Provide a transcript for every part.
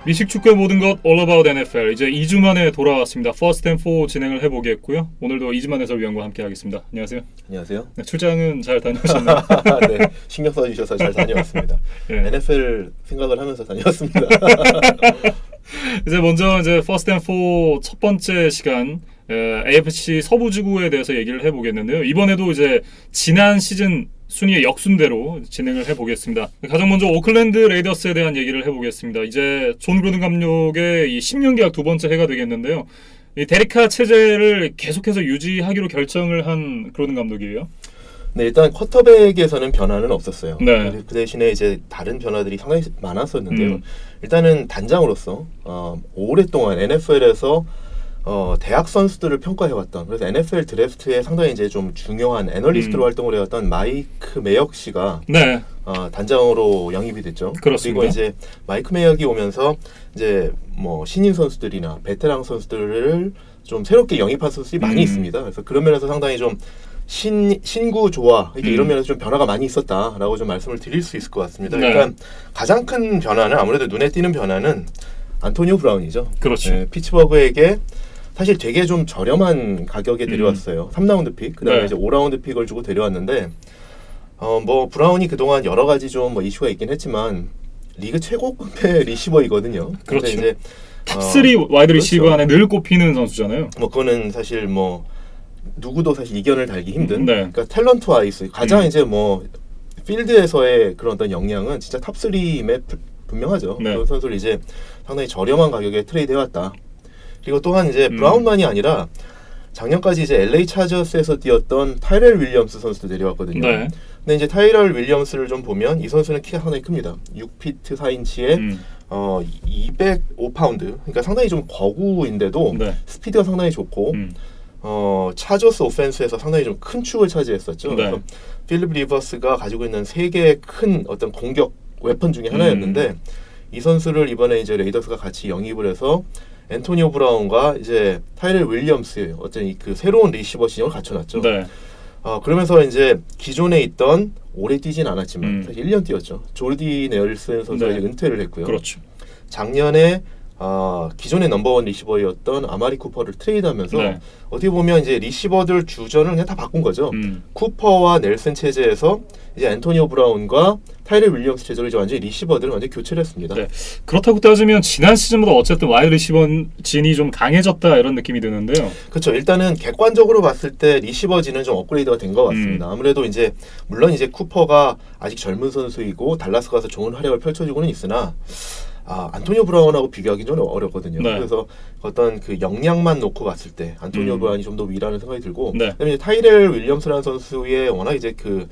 미식 축구의 모든 것 All About NFL 이제 2주 만에 돌아왔습니다. First and Four 진행을 해보겠고요. 오늘도 이지만 해설위원과 함께 하겠습니다. 안녕하세요. 안녕하세요. 네, 출장은 잘 다녀오셨나요? 네, 신경 써주셔서 잘 다녀왔습니다. 네. NFL 생각을 하면서 다녀왔습니다. 이제 먼저 이제 First and Four 첫 번째 시간 AFC 서부지구에 대해서 얘기를 해보겠는데요. 이번에도 이제 지난 시즌 순위의 역순대로 진행을 해보겠습니다. 가장 먼저 오클랜드 레이더스에 대한 얘기를 해보겠습니다. 이제 존 그루든 감독의 이 10년 계약 두 번째 해가 되겠는데요. 이 데리카 체제를 계속해서 유지하기로 결정을 한 그루든 감독이에요. 네, 일단 쿼터백에서는 변화는 없었어요. 네. 그 대신에 이제 다른 변화들이 상당히 많았었는데요. 일단은 단장으로서 오랫동안 NFL에서 대학 선수들을 평가해왔던, 그래서 NFL 드래프트에 상당히 이제 좀 중요한 애널리스트로 활동을 해왔던 마이크 메역 씨가 네. 단장으로 영입이 됐죠. 그렇습니다. 그리고 이제 마이크 메역이 오면서 이제 뭐 신인 선수들이나 베테랑 선수들을 좀 새롭게 영입한 선수들이 많이 있습니다. 그래서 그런 면에서 상당히 좀 신구 조화 이런 면에서 좀 변화가 많이 있었다라고 좀 말씀을 드릴 수 있을 것 같습니다. 네. 일단 가장 큰 변화는 아무래도 눈에 띄는 변화는 안토니오 브라운이죠. 그렇죠. 네, 피츠버그에게 사실 되게 좀 저렴한 가격에 데려왔어요. 3라운드 픽, 그다음에 네. 이제 5라운드 픽을 주고 데려왔는데 뭐 브라운이 그동안 여러 가지 좀 뭐 이슈가 있긴 했지만 리그 최고급의 리시버이거든요. 그렇죠. 이제 탑3 와이드 리시버 그렇죠. 안에 늘 꼽히는 선수잖아요. 뭐 그거는 사실 뭐 누구도 사실 이견을 달기 힘든. 네. 그러니까 탤런트 와이스 가장 이제 뭐 필드에서의 그런 어떤 역량은 진짜 탑3에 분명하죠. 네. 그런 선수를 이제 상당히 저렴한 가격에 트레이드 해왔다. 그리고 또한 이제 브라운만이 아니라 작년까지 이제 LA 차저스에서 뛰었던 타이렐 윌리엄스 선수도 데려왔거든요. 네. 근데 이제 타이렐 윌리엄스를 좀 보면 이 선수는 키가 상당히 큽니다. 6피트 4인치에 205파운드. 그러니까 상당히 좀 거구인데도 네. 스피드가 상당히 좋고 차저스 오펜스에서 상당히 좀 큰 축을 차지했었죠. 네. 그래서 필립 리버스가 가지고 있는 세 개의 큰 어떤 공격 웨펀 중에 하나였는데 이 선수를 이번에 이제 레이더스가 같이 영입을 해서 앤토니오 브라운과 이제 타이렐 윌리엄스의 어떤 그 새로운 리시버 진영을 갖춰놨죠. 네. 그러면서 이제 기존에 있던 오래 뛰진 않았지만 사실 1년 뛰었죠. 조디 넬슨 선수가 네. 이제 은퇴를 했고요. 그렇죠. 작년에 기존의 넘버원 리시버였던 아마리 쿠퍼를 트레이드하면서 네. 어떻게 보면 이제 리시버들 주전을 그냥 다 바꾼 거죠. 쿠퍼와 넬슨 체제에서 이제 앤토니오 브라운과 타이렐 윌리엄스 체제로 이제 완전히 리시버들을 완전히 교체를 했습니다. 네. 그렇다고 따지면 지난 시즌보다 어쨌든 와이드 리시버 진이 좀 강해졌다 이런 느낌이 드는데요. 그렇죠. 일단은 객관적으로 봤을 때 리시버진은 좀 업그레이드가 된 것 같습니다. 아무래도 이제 물론 이제 쿠퍼가 아직 젊은 선수이고 달라스 가서 좋은 활약을 펼쳐주고는 있으나 안토니오 브라운하고 비교하기는 좀 어렵거든요. 네. 그래서 어떤 그 역량만 놓고 봤을 때 안토니오 브라운이 좀 더 위라는 생각이 들고, 네. 그다음에 이제 타이렐 윌리엄스라는 선수의 워낙 이제 그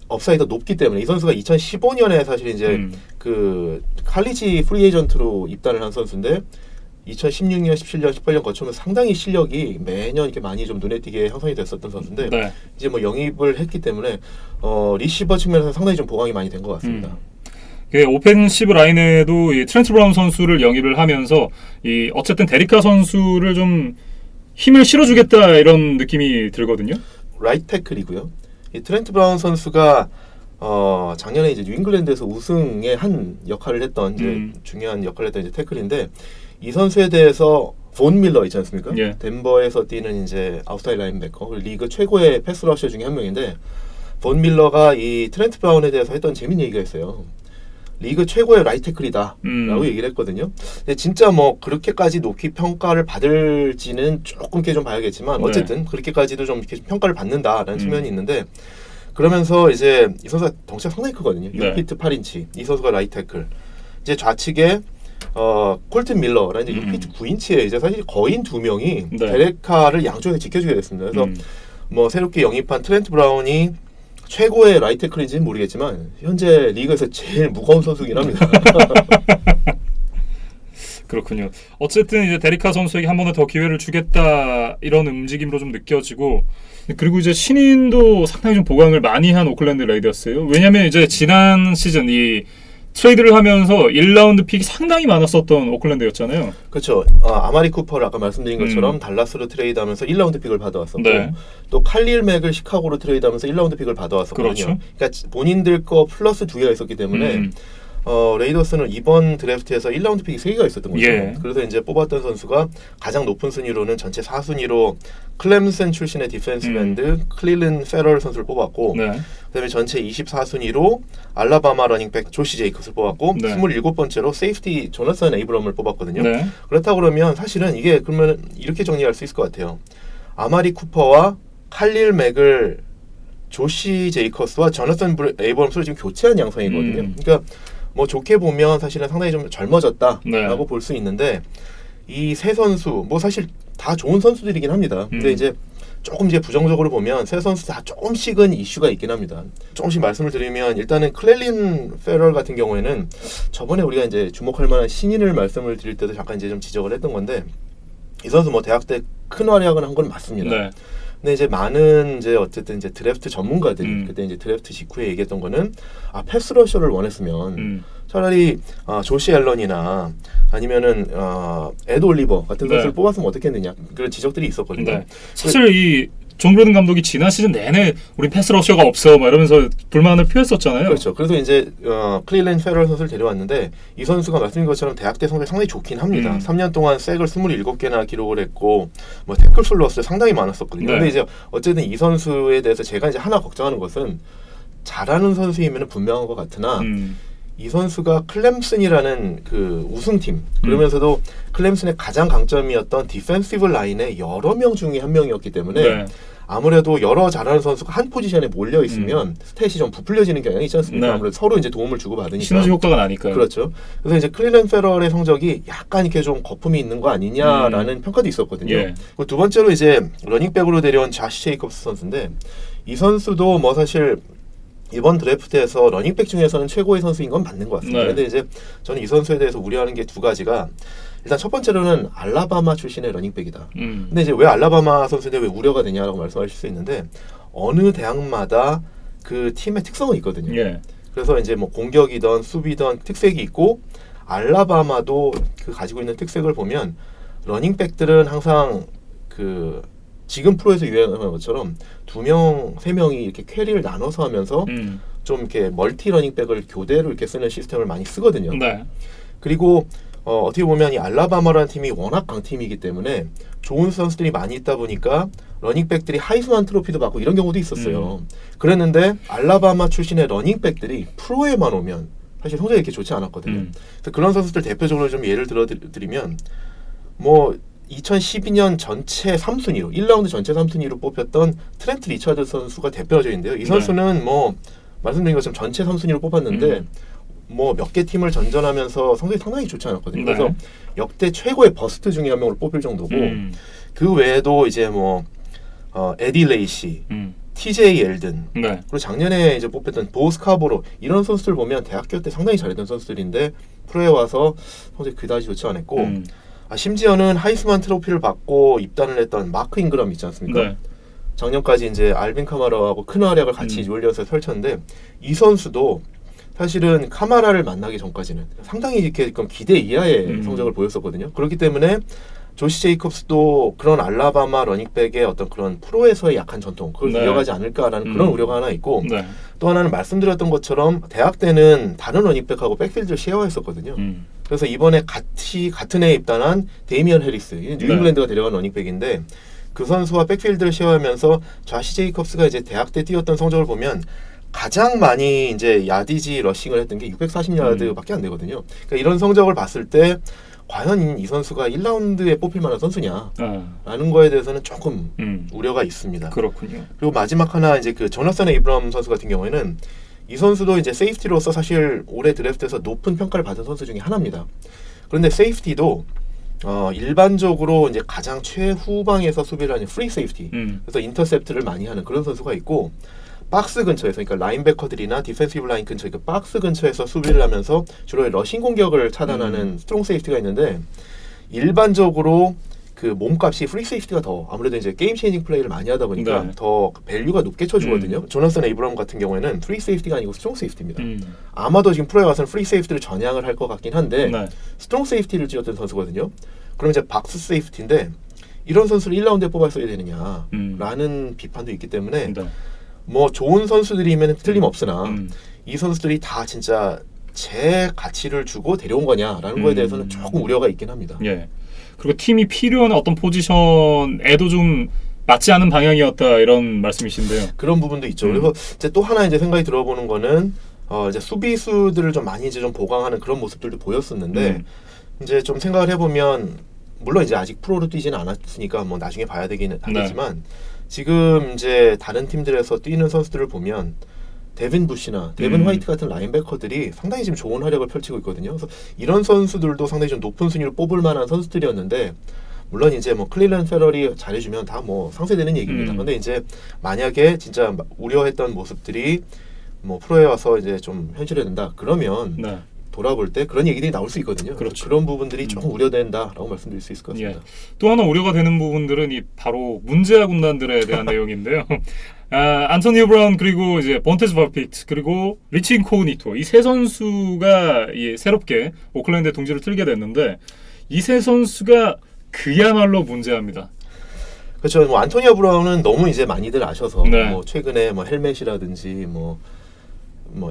업사이드가 높기 때문에 이 선수가 2015년에 사실 이제 그 칼리지 프리 에이전트로 입단을 한 선수인데 2016년, 17년, 18년 거쳐면서 상당히 실력이 매년 이렇게 많이 좀 눈에 띄게 형성이 됐었던 선수인데 네. 이제 뭐 영입을 했기 때문에 리시버 측면에서 상당히 좀 보강이 많이 된 것 같습니다. 오펜시브 라인에도 이 트렌트 브라운 선수를 영입을 하면서 이 어쨌든 데리카 선수를 좀 힘을 실어주겠다 이런 느낌이 들거든요. 라이트 태클이고요. 이 트렌트 브라운 선수가 작년에 이제 뉴잉글랜드에서 우승에 한 역할을 했던 이제 중요한 역할을 했던 이제 태클인데 이 선수에 대해서 본 밀러 있지 않습니까? 예. 덴버에서 뛰는 이제 아웃사이드 라인베커, 리그 최고의 패스 러셔 중에 한 명인데 본 밀러가 이 트렌트 브라운에 대해서 했던 재밌는 얘기가 있어요. 리그 최고의 라이트 태클이다 라고 얘기를 했거든요. 근데 진짜 뭐 그렇게까지 높이 평가를 받을지는 조금 좀 봐야겠지만 어쨌든 그렇게까지도 좀 이렇게 평가를 받는다라는 측면이 있는데, 그러면서 이제 이 선수가 덩치가 상당히 크거든요. 6피트 8인치 이 선수가 라이트 태클, 이제 좌측에 콜튼 밀러라는 이제 6피트 9인치에 이제 사실 거인 두 명이 데레카를 양쪽에서 지켜주게 됐습니다. 그래서 뭐 새롭게 영입한 트렌트 브라운이 최고의 라이트 태클인지는 모르겠지만 현재 리그에서 제일 무거운 선수긴 합니다. 그렇군요. 어쨌든 이제 데리카 선수에게 한 번 더 기회를 주겠다 이런 움직임으로 좀 느껴지고, 그리고 이제 신인도 상당히 좀 보강을 많이 한 오클랜드 레이더스예요. 왜냐하면 이제 지난 시즌 이 트레이드를 하면서 1라운드 픽이 상당히 많았었던 오클랜드였잖아요. 그렇죠. 아마리 쿠퍼를 아까 말씀드린 것처럼 달라스로 트레이드하면서 1라운드 픽을 받아왔었고, 네. 또 칼릴 맥을 시카고로 트레이드하면서 1라운드 픽을 받아왔었거든요. 그렇죠. 그러니까 본인들 거 플러스 2개가 있었기 때문에 레이더스는 이번 드래프트에서 1라운드 픽이 3개가 있었던 거죠. 예. 그래서 이제 뽑았던 선수가 가장 높은 순위로는 전체 4순위로 클램슨 출신의 디펜시브 엔드 클릴런 페럴 선수를 뽑았고 네. 그다음에 전체 24순위로 알라바마 러닝백 조시 제이콥스를 뽑았고 네. 27번째로 세이프티 조나선 에이브럼을 뽑았거든요. 네. 그렇다 그러면 사실은 이게 그러면 이렇게 정리할 수 있을 것 같아요. 아마리 쿠퍼와 칼릴 맥을 조시 제이콥스와 조나선 에이브럼스를 지금 교체한 양상이거든요. 그러니까 뭐 좋게 보면 사실은 상당히 좀 젊어졌다라고 네. 볼 수 있는데 이 세 선수 뭐 사실 다 좋은 선수들이긴 합니다. 근데 이제 조금 이제 부정적으로 보면 세 선수 다 조금씩은 이슈가 있긴 합니다. 조금씩 말씀을 드리면 일단은 클렐린 페럴 같은 경우에는 저번에 우리가 이제 주목할 만한 신인을 말씀을 드릴 때도 잠깐 이제 좀 지적을 했던 건데 이 선수 뭐 대학 때 큰 활약을 한 건 맞습니다. 네. 근데 이제 많은 이제 어쨌든 이제 드래프트 전문가들이 그때 이제 드래프트 직후에 얘기했던 거는 패스 러셔를 원했으면 차라리 조시 앨런이나 아니면은 에드 올리버 같은 선수를 뽑았으면 어떻겠느냐 그런 지적들이 있었거든요. 네. 사실 이 존 그로든 감독이 지난 시즌 내내 우린 패스 러셔가 없어 막 이러면서 불만을 표했었잖아요. 그렇죠. 그래서 이제 클릴랜드 페럴 선수를 데려왔는데 이 선수가 말씀드린 것처럼 대학 때 성적이 상당히 좋긴 합니다. 3년 동안 색을 27개나 기록을 했고 뭐 태클 솔로스 상당히 많았었거든요. 근데 이제 어쨌든 이 선수에 대해서 제가 이제 하나 걱정하는 것은 잘하는 선수이면 분명한 것 같으나 이 선수가 클램슨이라는 그 우승팀 그러면서도 클램슨의 가장 강점이었던 디펜시브 라인의 여러 명 중에 한 명이었기 때문에 아무래도 여러 잘하는 선수가 한 포지션에 몰려 있으면 스탯이 좀 부풀려지는 경향이 있지 않습니까? 아무래도 서로 이제 도움을 주고 받으니까 시너지 효과가 나니까요. 그렇죠. 그래서 이제 클릴랜드 페럴의 성적이 약간 이렇게 좀 거품이 있는 거 아니냐라는 평가도 있었거든요. 그 두 번째로 이제 러닝백으로 데려온 자시 제이콥스 선수인데 이 선수도 뭐 사실 이번 드래프트에서 러닝백 중에서는 최고의 선수인 건 맞는 것 같습니다. 근데 이제 저는 이 선수에 대해서 우려하는 게 두 가지가 일단 첫 번째로는 알라바마 출신의 러닝백이다. 근데 이제 왜 알라바마 선수인데 왜 우려가 되냐라고 말씀하실 수 있는데 어느 대학마다 그 팀의 특성은 있거든요. 그래서 이제 뭐 공격이든 수비든 특색이 있고 알라바마도 그 가지고 있는 특색을 보면 러닝백들은 항상 그 지금 프로에서 유행하는 것처럼 2명, 3명이 이렇게 퀘리를 나눠서 하면서 좀 이렇게 멀티 러닝백을 교대로 이렇게 쓰는 시스템을 많이 쓰거든요. 그리고 어떻게 보면 이 알라바마라는 팀이 워낙 강팀이기 때문에 좋은 선수들이 많이 있다 보니까 러닝백들이 하이스만 트로피도 받고 이런 경우도 있었어요. 그랬는데 알라바마 출신의 러닝백들이 프로에만 오면 사실 성적이 이렇게 좋지 않았거든요. 그래서 그런 선수들 대표적으로 좀 예를 들어드리면 뭐 2012년 전체 3순위로 1라운드 전체 3순위로 뽑혔던 트렌트 리처드 선수가 대표적인데요. 이 선수는 뭐 말씀드린 것처럼 전체 3순위로 뽑았는데 뭐 몇 개 팀을 전전하면서 성적이 상당히 좋지 않았거든요. 그래서 역대 최고의 버스트 중에 한 명으로 뽑힐 정도고 그 외에도 이제 뭐 에디 레이시, TJ 엘든 그리고 작년에 이제 뽑혔던 보 스카보로 이런 선수들 보면 대학교 때 상당히 잘했던 선수들인데 프로에 와서 성적이 그다지 좋지 않았고 심지어는 하이스만 트로피를 받고 입단을 했던 마크 잉그람 있지 않습니까? 작년까지 이제 알빈 카마라하고 큰 활약을 같이 올려서 펼쳤는데 이 선수도 사실은 카마라를 만나기 전까지는 상당히 이렇게 기대 이하의 성적을 보였었거든요. 그렇기 때문에 조시 제이콥스도 그런 알라바마 러닝백의 어떤 그런 프로에서의 약한 전통 그걸 이어가지 않을까라는 그런 우려가 하나 있고 또 하나는 말씀드렸던 것처럼 대학 때는 다른 러닝백하고 백필드를 쉐어했었거든요. 그래서 이번에 같은 해에 입단한 데이미언 해리스 뉴잉글랜드가 데려간 러닝백인데 그 선수와 백필드를 쉐어하면서 자시 제이콥스가 이제 대학 때 뛰었던 성적을 보면 가장 많이 이제 야디지 러싱을 했던 게 640야드밖에 안 되거든요. 그러니까 이런 성적을 봤을 때 과연 이 선수가 1라운드에 뽑힐 만한 선수냐라는 거에 대해서는 조금 우려가 있습니다. 그렇군요. 그리고 마지막 하나 이제 그 조나선 에이브럼 선수 같은 경우에는 이 선수도 이제 세이프티로서 사실 올해 드래프트에서 높은 평가를 받은 선수 중에 하나입니다. 그런데 세이프티도 일반적으로 이제 가장 최후방에서 수비를 하는 프리 세이프티, 그래서 인터셉트를 많이 하는 그런 선수가 있고 박스 근처에서 그러니까 라인베커들이나 디펜시브 라인 근처 그 박스 근처에서 수비를 하면서 주로 러싱 공격을 차단하는 스트롱 세이프티가 있는데 일반적으로 그 몸값이 프리 세이프티가 더 아무래도 이제 게임 체인징 플레이를 많이 하다 보니까 더 밸류가 높게 쳐주거든요. 조나선 에이브럼 같은 경우에는 프리 세이프티가 아니고 스트롱 세이프티입니다. 아마도 지금 프로에 와서는 프리 세이프티를 전향을 할 것 같긴 한데 스트롱 세이프티를 찍었던 선수거든요. 그럼 이제 박스 세이프티인데 이런 선수를 1라운드에 뽑았어야 되느냐라는 비판도 있기 때문에 뭐 좋은 선수들이면 틀림없으나 이 선수들이 다 진짜 제 가치를 주고 데려온 거냐라는 거에 대해서는 조금 우려가 있긴 합니다. 예. 그리고 팀이 필요한 어떤 포지션에도 좀 맞지 않은 방향이었다 이런 말씀이신데요. 그런 부분도 있죠. 그래서 이제 또 하나 이제 생각이 들어보는 거는 이제 수비수들을 좀 많이 이제 좀 보강하는 그런 모습들도 보였었는데 이제 좀 생각을 해보면 물론 이제 아직 프로로 뛰지는 않았으니까 뭐 나중에 봐야 되긴 하겠지만 지금 이제 다른 팀들에서 뛰는 선수들을 보면 데빈 부시나 데빈 화이트 같은 라인베커들이 상당히 지금 좋은 활약을 펼치고 있거든요. 그래서 이런 선수들도 상당히 좀 높은 순위로 뽑을 만한 선수들이었는데 물론 이제 뭐 클리랜드 페럴이 잘해주면 다 뭐 상쇄되는 얘기입니다. 근데 이제 만약에 진짜 우려했던 모습들이 뭐 프로에 와서 이제 좀 현실화된다 그러면 돌아볼 때 그런 얘기들이 나올 수 있거든요. 그렇죠. 그런 부분들이 조금 우려된다라고 말씀드릴 수 있을 것 같습니다. 예. 또 하나 우려가 되는 부분들은 이 바로 문제아 군단들에 대한 내용인데요. 안토니오 브라운 그리고 이제 본테즈 버픽트 그리고 리치 인코그니토 이 세 선수가 새롭게 오클랜드에 둥지를 틀게 됐는데 이 세 선수가 그야말로 문제합니다. 그렇죠. 뭐 안토니오 브라운은 너무 이제 많이들 아셔서 뭐 최근에 뭐 헬멧이라든지 뭐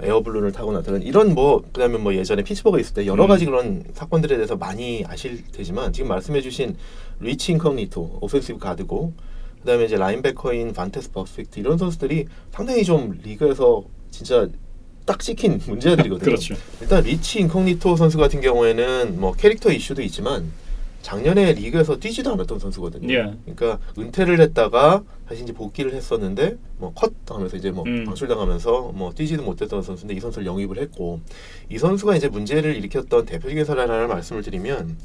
에어블룬을 타고 나타난 이런 뭐 그다음에 뭐 예전에 피츠버그 있을 때 여러 가지 그런 사건들에 대해서 많이 아실 테지만 지금 말씀해주신 리치 인커그니토 오펜시브 가드고 그다음에 이제 라인베커인 반테스 버픽트 이런 선수들이 상당히 좀 리그에서 진짜 딱 찍힌 문제들이거든요. 그렇죠. 일단 리치 인커그니토 선수 같은 경우에는 뭐 캐릭터 이슈도 있지만 작년에 리그에서 뛰지도 않았던 선수거든요. 그러니까 은퇴를 했다가 다시 이제 복귀를 했었는데 뭐 컷 하면서 이제 뭐 방출당하면서 뭐 뛰지도 못했던 선수인데 이 선수를 영입을 했고 이 선수가 이제 문제를 일으켰던 대표적인 사례 하나를 말씀을 드리면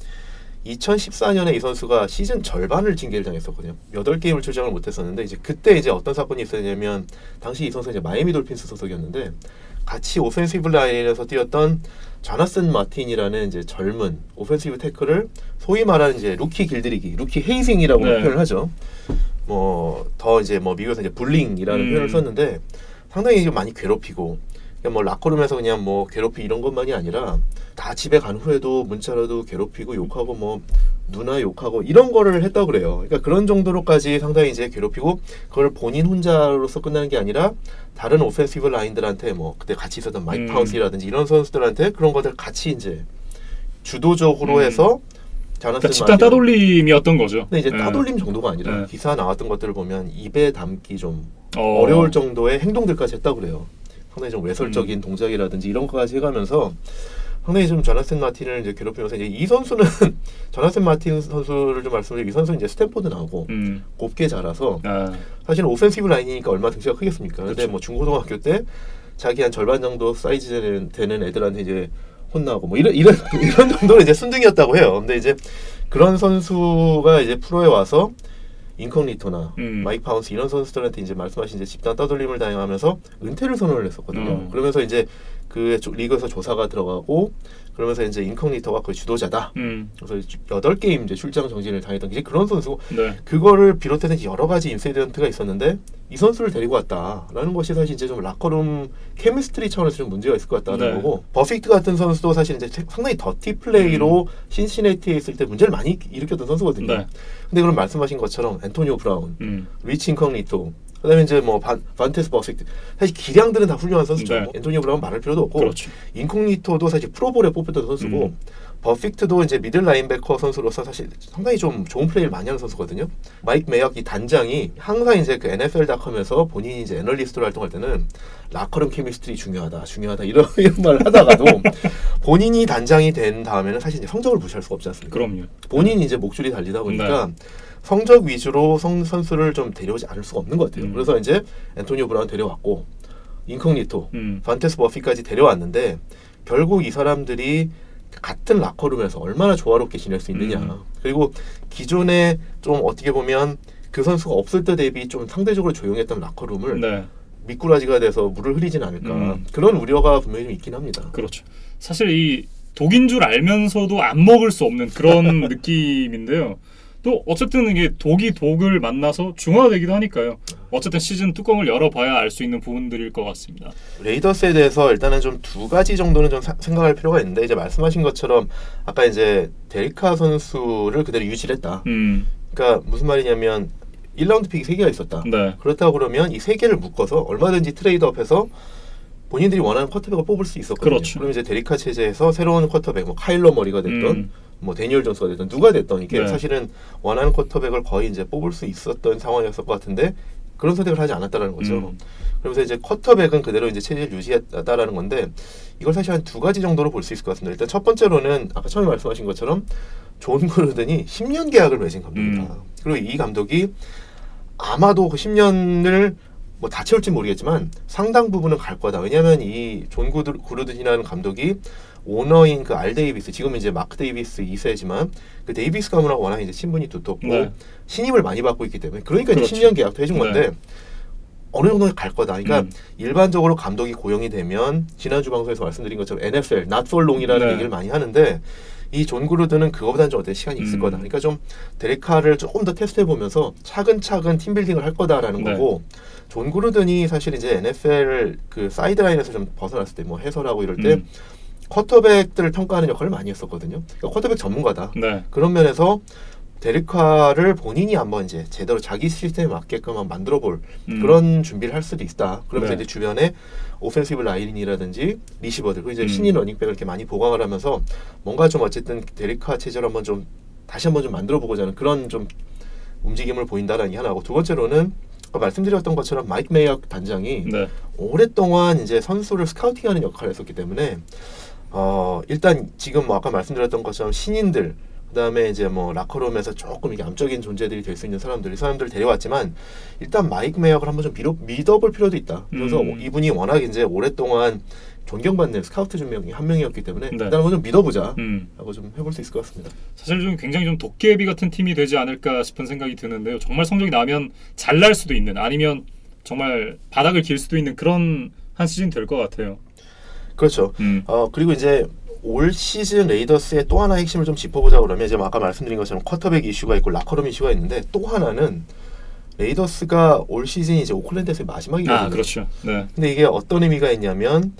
2014년에 이 선수가 시즌 절반을 징계를 당했었거든요. 8게임을 출장을 못했었는데 이제 그때 이제 어떤 사건이 있었냐면 당시 이 선수가 이제 마이애미 돌핀스 소속이었는데 같이 오펜시브 라인에서 뛰었던 자나슨 마틴이라는 이제 젊은 오펜시브 태클을 소위 말하는 이제 루키 길들이기, 루키 헤이징이라고 표현을 하죠. 뭐 더 이제 뭐 미국에서 이제 불링이라는 표현을 썼는데 상당히 좀 많이 괴롭히고 그냥 뭐 라커룸에서 그냥 뭐 괴롭히 이런 것만이 아니라 다 집에 간 후에도 문자로도 괴롭히고 욕하고 뭐 누나 욕하고 이런 거를 했다고 그래요. 그러니까 그런 정도로까지 상당히 이제 괴롭히고 그걸 본인 혼자로서 끝나는 게 아니라 다른 오펜시브 라인들한테 뭐 그때 같이 있었던 마이크 파운스라든지 이런 선수들한테 그런 것들 같이 이제 주도적으로 해서 그러니까 집단 따돌림이었던 거죠. 근데 이제 따돌림 정도가 아니라 기사 나왔던 것들을 보면 입에 담기 좀 어려울 정도의 행동들까지 했다고 그래요. 상당히 좀 외설적인 동작이라든지 이런 것까지 해가면서 상당히 좀 조나슨 마틴을 이제 괴롭히면서 이제 이 선수는 조나슨 마틴 선수를 좀 말씀드리면 이 선수는 이제 스탠포드 나오고 곱게 자라서 사실은 오펜시브 라인이니까 얼마 등치가 크겠습니까? 근데 뭐 중고등학교 때 자기 한 절반 정도 사이즈 되는 애들한테 이제 혼나고 뭐 이런 정도로 이제 순둥이였다고 해요. 근데 이제 그런 선수가 이제 프로에 와서 인커그니토나 마이크 파운스 이런 선수들한테 이제 말씀하신 이제 집단 따돌림을 당하면서 은퇴를 선언을 했었거든요. 그러면서 이제 그 리그에서 조사가 들어가고 그러면서 이제 인커그니토가 그 주도자다. 그래서 8게임 이제 출장 정지를 당했던 게 그런 선수고 그거를 비롯해서 여러 가지 인시던트가 있었는데 이 선수를 데리고 왔다라는 것이 사실 이제 좀 라커룸 케미스트리 차원에서 좀 문제가 있을 것 같다는 거고 버픽트 같은 선수도 사실 이제 상당히 더티 플레이로 신시내티에 있을 때 문제를 많이 일으켰던 선수거든요. 근데 그럼 말씀하신 것처럼 안토니오 브라운, 리치 인커그니토 그다음에 이제 뭐 반테스 버픽트 사실 기량들은 다 훌륭한 선수죠. 앤토니오 브라운 말할 필요도 없고 인코그니토도 사실 프로볼에 뽑혔던 선수고 버픽트도 이제 미들 라인베커 선수로서 사실 상당히 좀 좋은 플레이를 많이 하는 선수거든요. 마이크 메이어 이 단장이 항상 이제 그 NFL.com에서 본인이 이제 애널리스트로 활동할 때는 라커룸 케미스트리 중요하다 이런 말을 하다가도 본인이 단장이 된 다음에는 사실 이제 성적을 무시할 수가 없지 않습니까? 그럼요. 본인이 이제 목줄이 달리다 보니까 성적 위주로 선수를 좀 데려오지 않을 수가 없는 것 같아요. 그래서 이제 앤토니오 브라운 데려왔고 인코그니토, 반테스 버피까지 데려왔는데 결국 이 사람들이 같은 라커룸에서 얼마나 조화롭게 지낼 수 있느냐. 그리고 기존에 좀 어떻게 보면 그 선수가 없을 때 대비 좀 상대적으로 조용했던 라커룸을 미꾸라지가 돼서 물을 흐리진 않을까. 그런 우려가 분명히 좀 있긴 합니다. 그렇죠. 사실 이 독인 줄 알면서도 안 먹을 수 없는 그런 느낌인데요. 또 어쨌든 이게 독이 독을 만나서 중화되기도 하니까요. 어쨌든 시즌 뚜껑을 열어봐야 알 수 있는 부분들일 것 같습니다. 레이더스에 대해서 일단은 좀 2가지 정도는 좀 생각할 필요가 있는데 이제 말씀하신 것처럼 아까 이제 데리카 선수를 그대로 유지를 했다. 그러니까 무슨 말이냐면 1라운드 픽이 3개가 있었다. 그렇다고 그러면 이 3개를 묶어서 얼마든지 트레이드업해서 본인들이 원하는 쿼터백을 뽑을 수 있었거든요. 그렇죠. 그럼 이제 데리카 체제에서 새로운 쿼터백, 뭐 카일러 머리가 됐던, 뭐 데니얼 존스가 됐던 누가 됐던 이게 네. 사실은 원하는 쿼터백을 거의 이제 뽑을 수 있었던 상황이었을 것 같은데 그런 선택을 하지 않았다라는 거죠. 그러면서 이제 쿼터백은 그대로 이제 체제를 유지했다라는 건데 이걸 사실 한 두 가지 정도로 볼 수 있을 것 같습니다. 일단 첫 번째로는 아까 처음에 말씀하신 것처럼 존 그루든이 10년 계약을 맺은 감독입니다. 그리고 이 감독이 아마도 그 10년을 뭐 다 채울지 모르겠지만 상당 부분은 갈 거다. 왜냐하면 이 존 그루든이라는 감독이 오너인 그 알 데이비스, 지금 이제 마크 데이비스 2세지만 그 데이비스 가문하고 워낙 이제 친분이 두텁고 네. 신임을 많이 받고 있기 때문에 그러니까 그렇죠. 이제 10년 계약도 해준 건데 네. 어느 정도 갈 거다. 그러니까 일반적으로 감독이 고용이 되면 지난주 방송에서 말씀드린 것처럼 NFL, not for long이라는 네. 얘기를 많이 하는데 이 존 그루드는 그거보다는 좀 어떤 시간이 있을 거다. 그러니까 좀 데레카를 조금 더 테스트해 보면서 차근차근 팀 빌딩을 할 거다라는 네. 거고 존 그루든이 사실 이제 NFL 그 사이드라인에서 좀 벗어났을 때 뭐 해설하고 이럴 때 쿼터백들을 평가하는 역할을 많이 했었거든요. 그러니까 쿼터백 전문가다. 네. 그런 면에서 데리카를 본인이 한번 이제 제대로 자기 시스템에 맞게끔 한번 만들어볼 그런 준비를 할 수도 있다. 그러면서 네. 이제 주변에 오펜시브 라인이라든지 리시버들 그리고 이제 신인 러닝백을 이렇게 많이 보강을 하면서 뭔가 좀 어쨌든 데리카 체제를 한번 좀 다시 한번 좀 만들어보고자 하는 그런 좀 움직임을 보인다라는 게 하나고 두 번째로는 아까 말씀드렸던 것처럼 마이크 메이어 단장이 네. 오랫동안 이제 선수를 스카우팅하는 역할을 했었기 때문에 일단 지금 뭐 아까 말씀드렸던 것처럼 신인들 그다음에 이제 뭐 라커룸에서 조금 이게 암적인 존재들이 될 수 있는 사람들을 데려왔지만 일단 마이크 메이어를 한번 좀 믿어볼 필요도 있다. 그래서 이분이 워낙 이제 오랫동안 존경받는 스카우트 중 한 명이었기 때문에 네. 일단 한번 좀 믿어보자 라고 좀 해볼 수 있을 것 같습니다. 사실 좀 굉장히 좀 도깨비 같은 팀이 되지 않을까 싶은 생각이 드는데요. 정말 성적이 나면 잘 날 수도 있는 아니면 정말 바닥을 길 수도 있는 그런 한 시즌 될 것 같아요. 그렇죠. 그리고 이제 올 시즌 레이더스의 또 하나의 핵심을 좀 짚어보자 그러면 이제 아까 말씀드린 것처럼 쿼터백 이슈가 있고 라커룸 이슈가 있는데 또 하나는 레이더스가 올 시즌이 이제 오클랜드에서의 마지막이거든요. 그렇죠. 네. 근데 이게 어떤 의미가 있냐면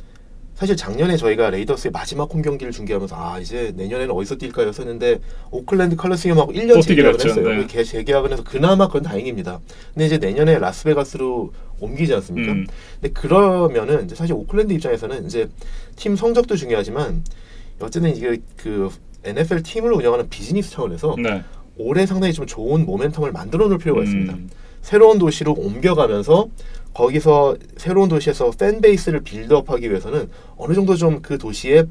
사실 작년에 저희가 레이더스의 마지막 홈 경기를 중계하면서 이제 내년에는 어디서 뛸까요? 했는데 오클랜드 컬러시움하고 1년 재계약을 했어요. 네. 재계약을 해서 그나마 그건 다행입니다. 근데 이제 내년에 라스베가스로 옮기지 않습니까? 근데 그러면은 이제 사실 오클랜드 입장에서는 이제 팀 성적도 중요하지만 어쨌든 이게 그 NFL 팀을 운영하는 비즈니스 차원에서 네. 올해 상당히 좀 좋은 모멘텀을 만들어 놓을 필요가 있습니다. 새로운 도시로 옮겨가면서 거기서 새로운 도시에서 팬베이스를 빌드업하기 위해서는 어느 정도 좀 그 도시에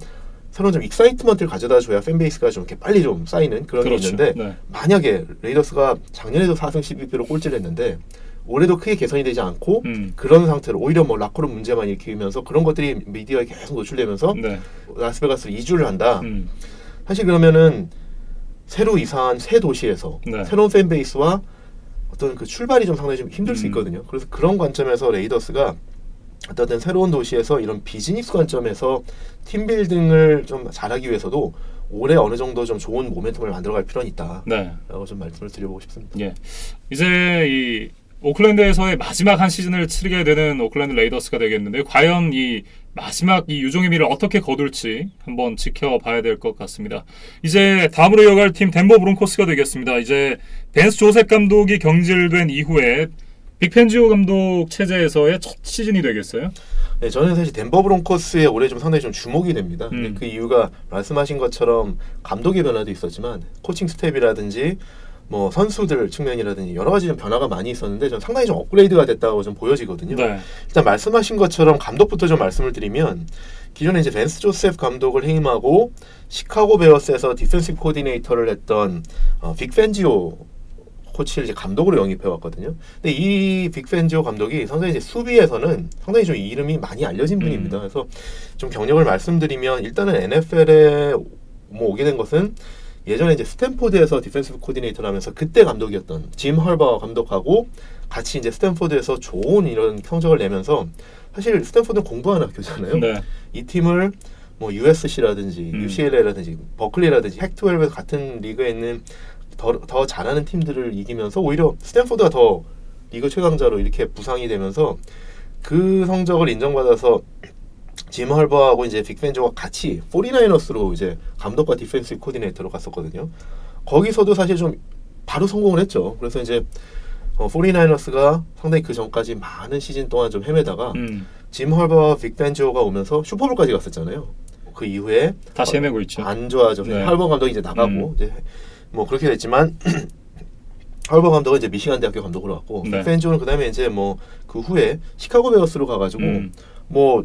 새로운 좀 익사이트먼트를 가져다 줘야 팬베이스가 좀 이렇게 빨리 좀 쌓이는 그런 게 그렇죠. 있는데 네. 만약에 레이더스가 작년에도 4승 12패로 꼴찌를 했는데 올해도 크게 개선이 되지 않고 그런 상태로 오히려 뭐 라커룸 문제만 일으키면서 그런 것들이 미디어에 계속 노출되면서 네. 라스베가스로 이주를 한다. 사실 그러면은 새로 이사한 새 도시에서 네. 새로운 팬베이스와 어떤 그 출발이 좀 상당히 좀 힘들 수 있거든요. 그래서 그런 관점에서 레이더스가 어떤 새로운 도시에서 이런 비즈니스 관점에서 팀 빌딩을 좀 잘하기 위해서도 올해 어느 정도 좀 좋은 모멘텀을 만들어갈 필요는 있다. 네. 라고 좀 말씀을 드려보고 싶습니다. 예. 이제 이 오클랜드에서의 마지막 한 시즌을 치르게 되는 오클랜드 레이더스가 되겠는데 과연 이 마지막 이 유종의 미를 어떻게 거둘지 한번 지켜봐야 될 것 같습니다. 이제 다음으로 이어갈 팀 덴버 브론코스가 되겠습니다. 이제 벤스 조셉 감독이 경질된 이후에 빅펜지오 감독 체제에서의 첫 시즌이 되겠어요? 네, 저는 사실 덴버 브론코스에 올해 좀 상당히 좀 주목이 됩니다. 근데 그 이유가 말씀하신 것처럼 감독의 변화도 있었지만 코칭 스텝이라든지 뭐 선수들 측면이라든지 여러 가지 좀 변화가 많이 있었는데 전 상당히 좀 업그레이드가 됐다고 좀 보여지거든요. 네. 일단 말씀하신 것처럼 감독부터 좀 말씀을 드리면 기존에 이제 벤스 조셉 감독을 해임하고 시카고 베어스에서 디펜시브 코디네이터를 했던 빅 펜지오 코치를 이제 감독으로 영입해 왔거든요. 근데 이 빅 펜지오 감독이 상당히 이제 수비에서는 상당히 좀 이름이 많이 알려진 분입니다. 그래서 좀 경력을 말씀드리면 일단은 NFL에 뭐 오게 된 것은 예전에 이제 스탠포드에서 디펜시브 코디네이터를 하면서 그때 감독이었던 짐 헐버 감독하고 같이 이제 스탠포드에서 좋은 이런 성적을 내면서 사실 스탠포드는 공부하는 학교잖아요. 네. 이 팀을 뭐 USC라든지 UCLA라든지 버클리라든지 팩12에서 같은 리그에 있는 더 잘하는 팀들을 이기면서 오히려 스탠포드가 더 리그 최강자로 이렇게 부상이 되면서 그 성적을 인정받아서 짐 헐버하고 이제 빅 펜지오가 같이 49ers로 이제 감독과 디펜시브 코디네이터로 갔었거든요. 거기서도 사실 좀 바로 성공을 했죠. 그래서 이제 49ers가 상당히 그 전까지 많은 시즌 동안 좀 헤매다가 짐 헐버와 빅 펜지오가 오면서 슈퍼볼까지 갔었잖아요. 그 이후에 다시 헤매고 있죠. 안 좋아져서 네. 헐버 감독이 이제 나가고 이제 뭐 그렇게 됐지만 헐버 감독은 이제 미시간 대학교 감독으로 왔고 네. 빅 펜지오는 그다음에 이제 뭐 그 후에 시카고 베어스로 가가지고 뭐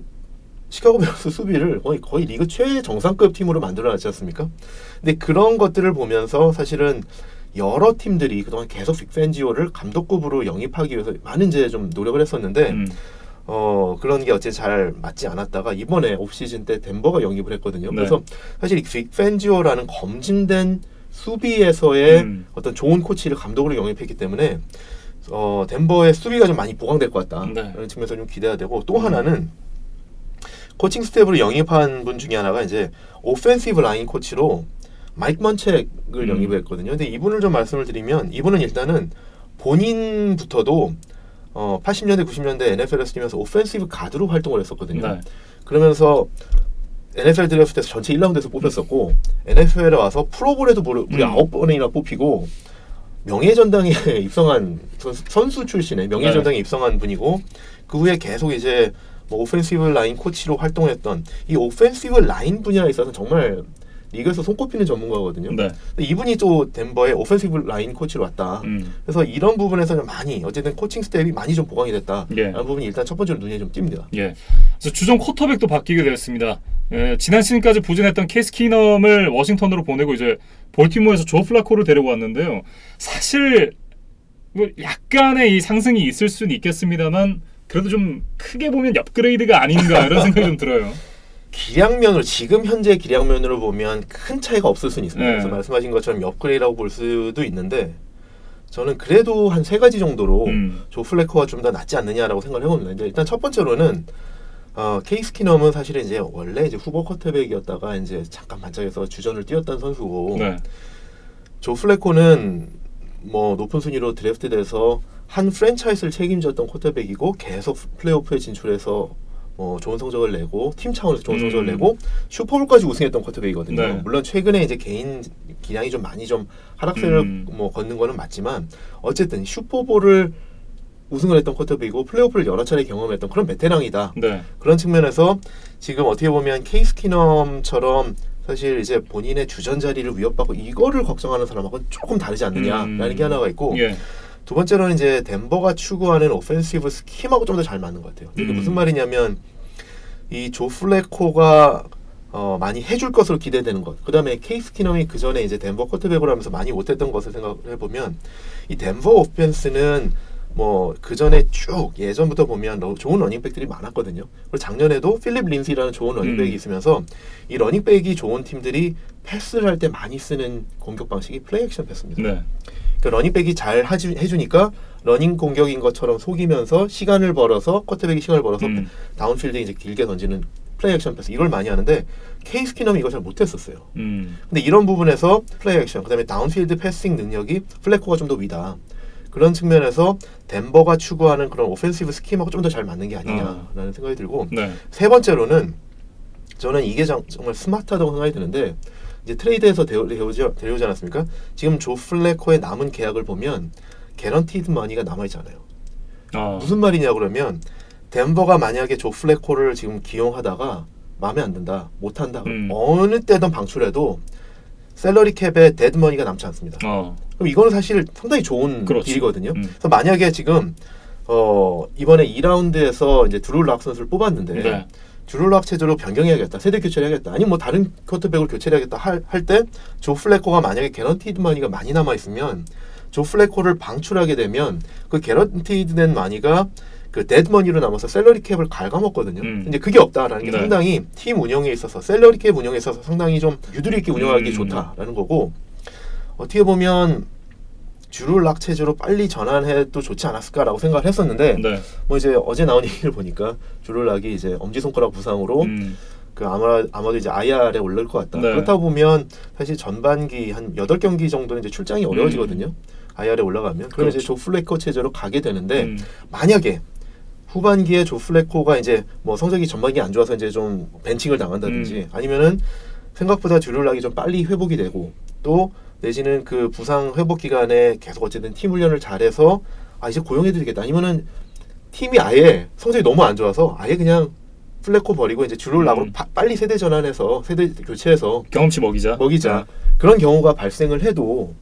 시카고 베어스 수비를 거의 리그 최정상급 팀으로 만들어놨지 않습니까? 근데 그런 것들을 보면서 사실은 여러 팀들이 그동안 계속 빅 펜지오를 감독급으로 영입하기 위해서 많은 이제 좀 노력을 했었는데 그런 게 어째 잘 맞지 않았다가 이번에 옵시즌 때 덴버가 영입을 했거든요. 네. 그래서 사실 이 빅 펜지오라는 검증된 수비에서의 어떤 좋은 코치를 감독으로 영입했기 때문에 덴버의 수비가 좀 많이 보강될 것 같다. 네. 라는 측면에서 좀 기대가 되고 또 하나는 코칭 스텝으로 영입한 분 중에 하나가 이제 오펜시브 라인 코치로 마이크 먼책을 영입을 했거든요. 근데 이분을 좀 말씀을 드리면 이분은 일단은 본인부터도 80년대 90년대 NFL에서 뛰면서 오펜시브 가드로 활동을 했었거든요. 네. 그러면서 NFL 드래프트에서 전체 1라운드에서 뽑혔었고 NFL에 와서 프로볼에도 무려 9번이나 뽑히고 명예전당에 입성한 선수 출신의 명예전당에 입성한 분이고 그 후에 계속 이제 뭐 오펜시브 라인 코치로 활동했던 이 오펜시브 라인 분야에 있어서 정말 리그에서 손꼽히는 전문가거든요. 네. 근데 이분이 또 덴버의 오펜시브 라인 코치로 왔다. 그래서 이런 부분에서는 많이 어쨌든 코칭 스텝이 많이 좀 보강이 됐다라는 부분이 일단 첫 번째로 눈에 좀 띕니다. 예. 그래서 주전 쿼터백도 바뀌게 되었습니다. 지난 시즌까지 부진했던 케이스 키넘을 워싱턴으로 보내고 이제 볼티모어에서 조 플라코를 데리고 왔는데요. 사실 뭐 약간의 이 상승이 있을 수는 있겠습니다만 그래도 좀 크게 보면 업그레이드가 아닌가 이런 생각이 좀 들어요. 기량면으로 지금 현재 기량면으로 보면 큰 차이가 없을 수는 있습니다. 네. 그래서 말씀하신 것처럼 업그레이드라고 볼 수도 있는데 저는 그래도 한 3가지 정도로 조 플래커가 좀 더 낫지 않느냐라고 생각을 해봅니다. 이제 일단 첫 번째로는 케이스 키넘은 사실은 이제 원래 이제 후보 쿼터백이었다가 이제 잠깐 반짝여서 주전을 뛰었던 선수고 네. 조 플래코는 뭐 높은 순위로 드래프트돼서 한 프랜차이즈를 책임졌던 쿼터백이고 계속 플레이오프에 진출해서 좋은 성적을 내고 팀 차원에서 좋은 성적을 내고 슈퍼볼까지 우승했던 쿼터백이거든요. 네. 물론 최근에 이제 개인 기량이 좀 많이 좀 하락세를 뭐 걷는 거는 맞지만 어쨌든 슈퍼볼을 우승을 했던 쿼터백이고 플레이오프를 여러 차례 경험했던 그런 베테랑이다. 네. 그런 측면에서 지금 어떻게 보면 케이스 키넘처럼 사실 이제 본인의 주전 자리를 위협받고 이거를 걱정하는 사람하고는 조금 다르지 않느냐라는 게 하나가 있고 예. 두 번째로는 이제 덴버가 추구하는 오펜시브 스킴하고 좀 더 잘 맞는 것 같아요. 이게 무슨 말이냐면 이 조 플래코가 많이 해줄 것으로 기대되는 것. 그 다음에 케이스 키넘이 그 전에 이제 덴버 쿼터백으로 하면서 많이 못했던 것을 생각해 보면 이 덴버 오펜스는 뭐 그 전에 쭉 예전부터 보면 좋은 러닝백들이 많았거든요. 그리고 작년에도 필립 린시라는 좋은 러닝백이 있으면서 이 러닝백이 좋은 팀들이 패스를 할 때 많이 쓰는 공격 방식이 플레이 액션 패스입니다. 네. 그 러닝백이 잘 해주니까 러닝 공격인 것처럼 속이면서 시간을 벌어서 쿼터백이 시간을 벌어서 다운필드에 이제 길게 던지는 플레이 액션 패스 이걸 많이 하는데 케이스 키넘이 이걸 잘 못했었어요. 근데 이런 부분에서 플레이 액션 그다음에 다운필드 패싱 능력이 플래코가 좀 더 위다. 그런 측면에서 덴버가 추구하는 그런 오펜시브 스킴하고 좀 더 잘 맞는 게 아니냐라는 생각이 들고 네. 세 번째로는 저는 이게 정말 스마트하다고 생각이 드는데 이제 트레이드에서 데려오지 않았습니까? 지금 조 플래코의 남은 계약을 보면 개런티드 머니가 남아있지 않아요. 무슨 말이냐 그러면 덴버가 만약에 조 플래코를 지금 기용하다가 마음에 안 든다, 못한다 어느 때든 방출해도 샐러리 캡에 데드머니가 남지 않습니다. 그럼 이거는 사실 상당히 좋은 딜이거든요. 그래서 만약에 지금 이번에 2라운드에서 이제 드루 락 선수를 뽑았는데 네. 드루 락 체제로 변경해야겠다, 세대 교체를 해야겠다, 아니면 뭐 다른 쿼터백을 교체를 해야겠다 할 때 조 플래코가 만약에 개런티드 마니가 많이 남아 있으면 조 플래코를 방출하게 되면 그 개런티드된 마니가 그 데드머니로 남아서 샐러리 캡을 갉아먹거든요. 이제 그게 없다라는 게 네. 상당히 팀 운영에 있어서 샐러리 캡 운영에 있어서 상당히 좀 유도리 있게 운영하기 좋다라는 거고 어떻게 보면 주루 락 체제로 빨리 전환해도 좋지 않았을까라고 생각을 했었는데 네. 뭐 이제 어제 나온 얘기를 보니까 주루 락이 이제 엄지손가락 부상으로 그 아마도 이제 IR에 올릴 것 같다. 네. 그렇다 보면 사실 전반기 한 8경기 정도는 이제 출장이 어려워지거든요. IR에 올라가면 그럼 이제 조 플래코 체제로 가게 되는데 만약에 후반기에 조 플래코가 이제 뭐 성적이 전반기 안 좋아서 이제 좀 벤칭을 당한다든지 아니면은 생각보다 주룰락이 좀 빨리 회복이 되고 또 내지는 그 부상 회복 기간에 계속 어쨌든 팀 훈련을 잘해서 이제 고용해드리겠다 아니면은 팀이 아예 성적이 너무 안 좋아서 아예 그냥 플래코 버리고 이제 주루 락으로 빨리 세대 전환해서 세대 교체해서 경험치 먹이자. 그런 경우가 발생을 해도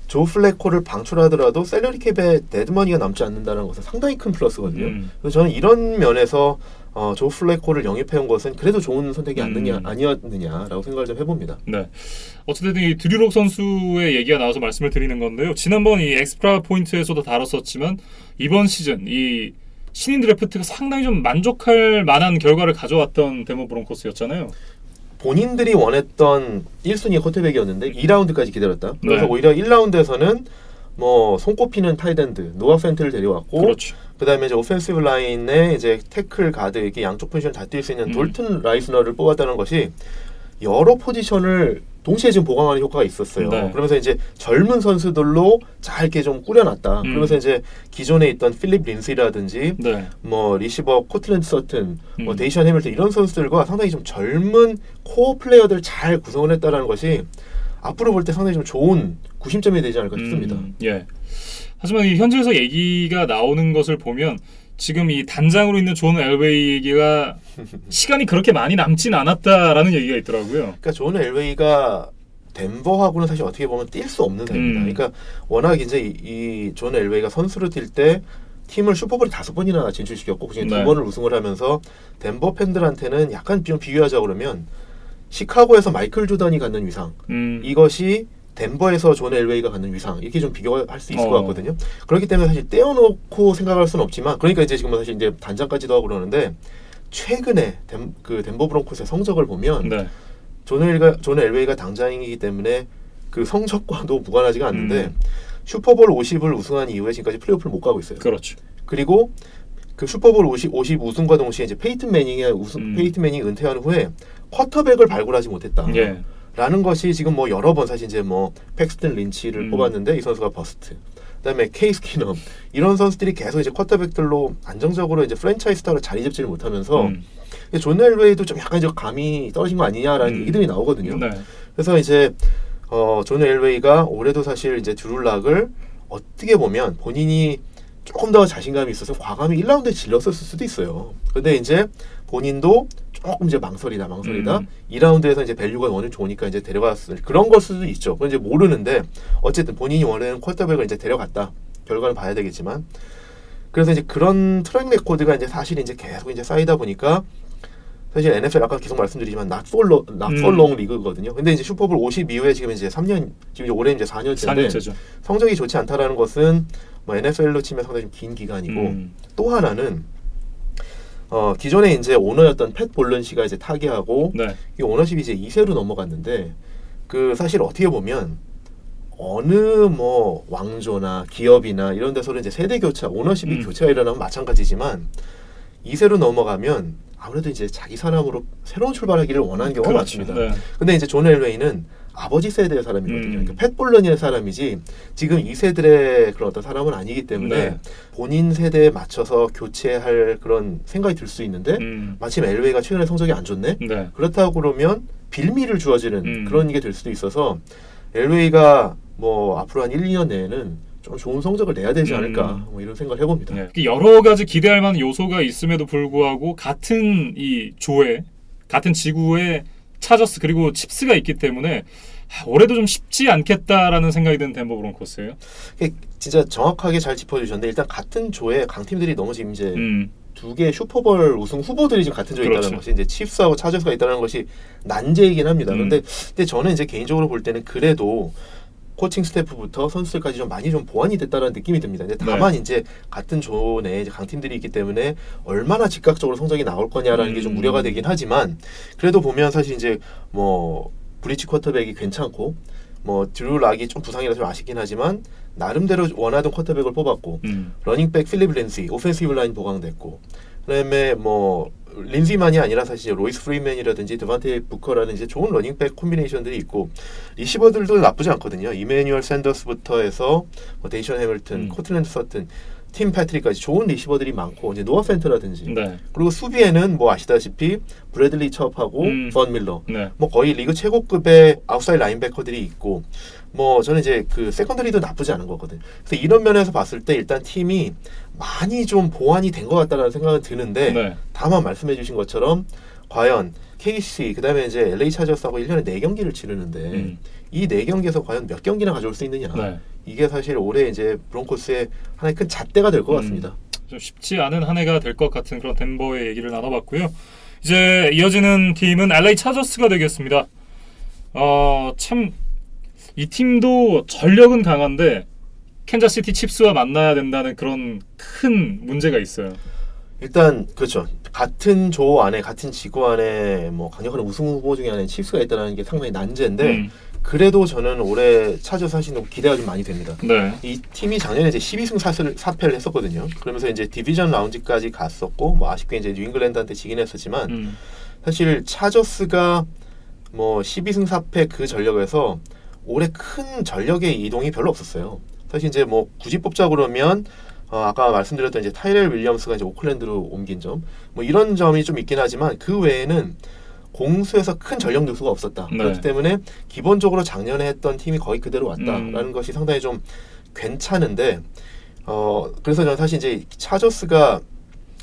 조 플래코를 방출하더라도 셀러리 캡에 데드머니가 남지 않는다는 것은 상당히 큰 플러스거든요. 그래서 저는 이런 면에서 조 플래코를 영입해온 것은 그래도 좋은 선택이 아니었느냐라고 생각을 좀 해봅니다. 네. 어쨌든 이 드류록 선수의 얘기가 나와서 말씀을 드리는 건데요. 지난번 이 엑스트라 포인트에서도 다뤘었지만 이번 시즌 이 신인 드래프트가 상당히 좀 만족할 만한 결과를 가져왔던 덴버 브론코스였잖아요. 본인들이 원했던 1순위 쿼터백이었는데 2라운드까지 기다렸다. 그래서 네. 오히려 1라운드에서는 뭐 손꼽히는 타이드엔드 노아 펜트를 데려왔고, 그렇죠. 그다음에 이제 오펜시브 라인에 이제 태클 가드 이렇게 양쪽 포지션 다 뛸 수 있는 돌튼 라이스너를 뽑았다는 것이 여러 포지션을 동시에 지금 보강하는 효과가 있었어요. 네. 그러면서 이제 젊은 선수들로 잘 이렇게 좀 꾸려놨다. 그러면서 이제 기존에 있던 필립 린시라든지 네. 뭐 리시버 코틀랜드 서튼, 뭐 데이션 해밀턴 이런 선수들과 상당히 좀 젊은 코어 플레이어들 잘 구성을 했다라는 것이 앞으로 볼 때 상당히 좀 좋은 구심점이 되지 않을까 싶습니다. 예. 하지만 이 현지에서 얘기가 나오는 것을 보면 지금 이 단장으로 있는 존 엘웨이가 시간이 그렇게 많이 남진 않았다라는 얘기가 있더라고요. 그러니까 존 엘웨이가 덴버하고는 사실 어떻게 보면 뛸 수 없는 사람입니다. 그러니까 워낙 이제 이 존 엘웨이가 선수로 뛸 때 팀을 슈퍼볼에 5번이나 진출시켰고 그중에 네. 2번을 우승을 하면서 덴버 팬들한테는 약간 좀 비교하자 그러면 시카고에서 마이클 조던이 갖는 위상 이것이 덴버에서 존 엘웨이가 갖는 위상 이렇게 좀 비교할 수 있을 것 같거든요. 그렇기 때문에 사실 떼어놓고 생각할 수는 없지만 그러니까 이제 지금 사실 이제 단장까지도 하고 그러는데 최근에 덴버 브론코스의 성적을 보면 네. 존 엘웨이가 당장이기 때문에 그 성적과도 무관하지가 않는데 슈퍼볼 50을 우승한 이후에 지금까지 플레이오프를 못 가고 있어요. 그렇죠. 그리고 그 슈퍼볼 50 우승과 동시에 이제 페이튼 매닝이 은퇴한 후에 쿼터백을 발굴하지 못했다. 예. 라는 것이 지금 뭐 여러 번 사실 이제 뭐 팩스튼 린치를 뽑았는데 이 선수가 버스트. 그다음에 케이스 키넘 이런 선수들이 계속 이제 쿼터백들로 안정적으로 이제 프랜차이즈 스타로 자리 잡지를 못하면서 존 엘웨이도 좀 약간 이제 감이 떨어진 거 아니냐라는 얘기들이 나오거든요. 네. 그래서 이제 존 엘웨이가 올해도 사실 이제 드룰락을 어떻게 보면 본인이 조금 더 자신감이 있어서 과감히 1라운드에 질렀을 수도 있어요. 근데 이제 본인도 조금 이제 망설이다. 2라운드에서 이제 밸류가 워낙 좋으니까 이제 데려갔을 그런 걸 수도 있죠. 그건 이제 모르는데 어쨌든 본인이 원하는 쿼터백을 이제 데려갔다. 결과는 봐야 되겠지만 그래서 이제 그런 트랙 레코드가 이제 사실 이제 계속 이제 쌓이다 보니까 사실 NFL 아까 계속 말씀드리지만 not for long 리그거든요. 근데 이제 슈퍼볼 50 이후에 지금 이제 3년 지금 이제 올해 이제 4년째인데 4년째죠. 성적이 좋지 않다라는 것은 뭐 NFL로 치면 상당히 좀 긴 기간이고 또 하나는 기존에 이제 오너였던 팻 볼런 씨가 이제 타계하고 네. 이 오너십이 이제 2세로 넘어갔는데 그 사실 어떻게 보면 어느 뭐 왕조나 기업이나 이런 데서는 이제 세대 교체, 오너십이 교체가 일어나면 마찬가지지만 2세로 넘어가면 아무래도 이제 자기 사람으로 새로운 출발하기를 원하는 경우가 그렇죠. 많습니다. 네. 근데 이제 존 엘웨이는 아버지 세대의 사람이거든요. 그러니까 팻 볼런의 사람이지 지금 2세들의 그런 어떤 사람은 아니기 때문에 네. 본인 세대에 맞춰서 교체할 그런 생각이 들 수 있는데 마침 엘웨이가 최근에 성적이 안 좋네? 네. 그렇다고 그러면 빌미를 주어지는 그런 게 될 수도 있어서 엘웨이가 뭐 앞으로 한 1, 2년 내에는 좀 좋은 성적을 내야 되지 않을까 뭐 이런 생각을 해봅니다. 네. 여러 가지 기대할 만한 요소가 있음에도 불구하고 같은 이 조에 같은 지구에 차저스 그리고 칩스가 있기 때문에 올해도 좀 쉽지 않겠다라는 생각이 드는 덴버 브론코스예요. 진짜 정확하게 잘 짚어주셨는데 일단 같은 조에 강팀들이 너무 지금 이제 두 개의 슈퍼볼 우승 후보들이 지금 같은 조에 그렇죠. 있다는 것이 이제 칩스하고 차저스가 있다는 것이 난제이긴 합니다. 근데 저는 이제 개인적으로 볼 때는 그래도 코칭 스태프부터 선수들까지 좀 많이 좀 보완이 됐다는 느낌이 듭니다. 근데 다만 이제 같은 존에 이제 강팀들이 있기 때문에 얼마나 즉각적으로 성적이 나올 거냐라는 게 좀 우려가 되긴 하지만 그래도 보면 사실 이제 뭐 브리치 쿼터백이 괜찮고 뭐 드루 락이 좀 부상이라서 좀 아쉽긴 하지만 나름대로 원하던 쿼터백을 뽑았고 러닝백 필립 린시 오펜시브 라인 보강됐고 그다음에 뭐 린시만이 아니라 사실 로이스 프리맨이라든지 드반테 부커라는 이제 좋은 러닝백 콤비네이션들이 있고 리시버들도 나쁘지 않거든요. 이메뉴얼 샌더스부터 해서 뭐 데이션 해밀턴, 코틀랜드 서튼 팀 패트릭까지 좋은 리시버들이 많고 이제 노아 펜트라든지 네. 그리고 수비에는 뭐 아시다시피 브래들리 첩하고 번 밀러 네. 뭐 거의 리그 최고급의 아웃사이드 라인베커들이 있고 뭐 저는 이제 그 세컨더리도 나쁘지 않은 거거든. 그래서 이런 면에서 봤을 때 일단 팀이 많이 좀 보완이 된 것 같다라는 생각은 드는데 네. 다만 말씀해주신 것처럼 과연 KC 그다음에 이제 LA 차저스하고 1년에 4경기를 치르는데 이 4경기에서 과연 몇 경기나 가져올 수 있느냐. 네. 이게 사실 올해 이제 브론코스의 하나의 큰 잣대가 될 것 같습니다. 좀 쉽지 않은 한 해가 될 것 같은 그런 덴버의 얘기를 나눠봤고요. 이제 이어지는 팀은 LA 차저스가 되겠습니다. 참 이 팀도 전력은 강한데 캔자스시티 칩스와 만나야 된다는 그런 큰 문제가 있어요. 일단 그렇죠. 같은 조 안에 같은 지구 안에 뭐 강력한 우승 후보 중에 하나인 칩스가 있다는 게 상당히 난제인데 그래도 저는 올해 차저스 하시는 기대가 좀 많이 됩니다. 네. 이 팀이 작년에 이제 12승 4패를 했었거든요. 그러면서 이제 디비전 라운드까지 갔었고 뭐 아쉽게 이제 뉴잉글랜드한테 지긴 했었지만 사실 차저스가 뭐 12승 4패 그 전력에서 올해 큰 전력의 이동이 별로 없었어요. 사실 이제 뭐 굳이 뽑자 그러면 아까 말씀드렸던 이제 타이렐 윌리엄스가 이제 오클랜드로 옮긴 점, 뭐 이런 점이 좀 있긴 하지만 그 외에는 공수에서 큰 전력 누수가 없었다. 네. 그렇기 때문에 기본적으로 작년에 했던 팀이 거의 그대로 왔다라는 것이 상당히 좀 괜찮은데, 그래서 저는 사실 이제 차저스가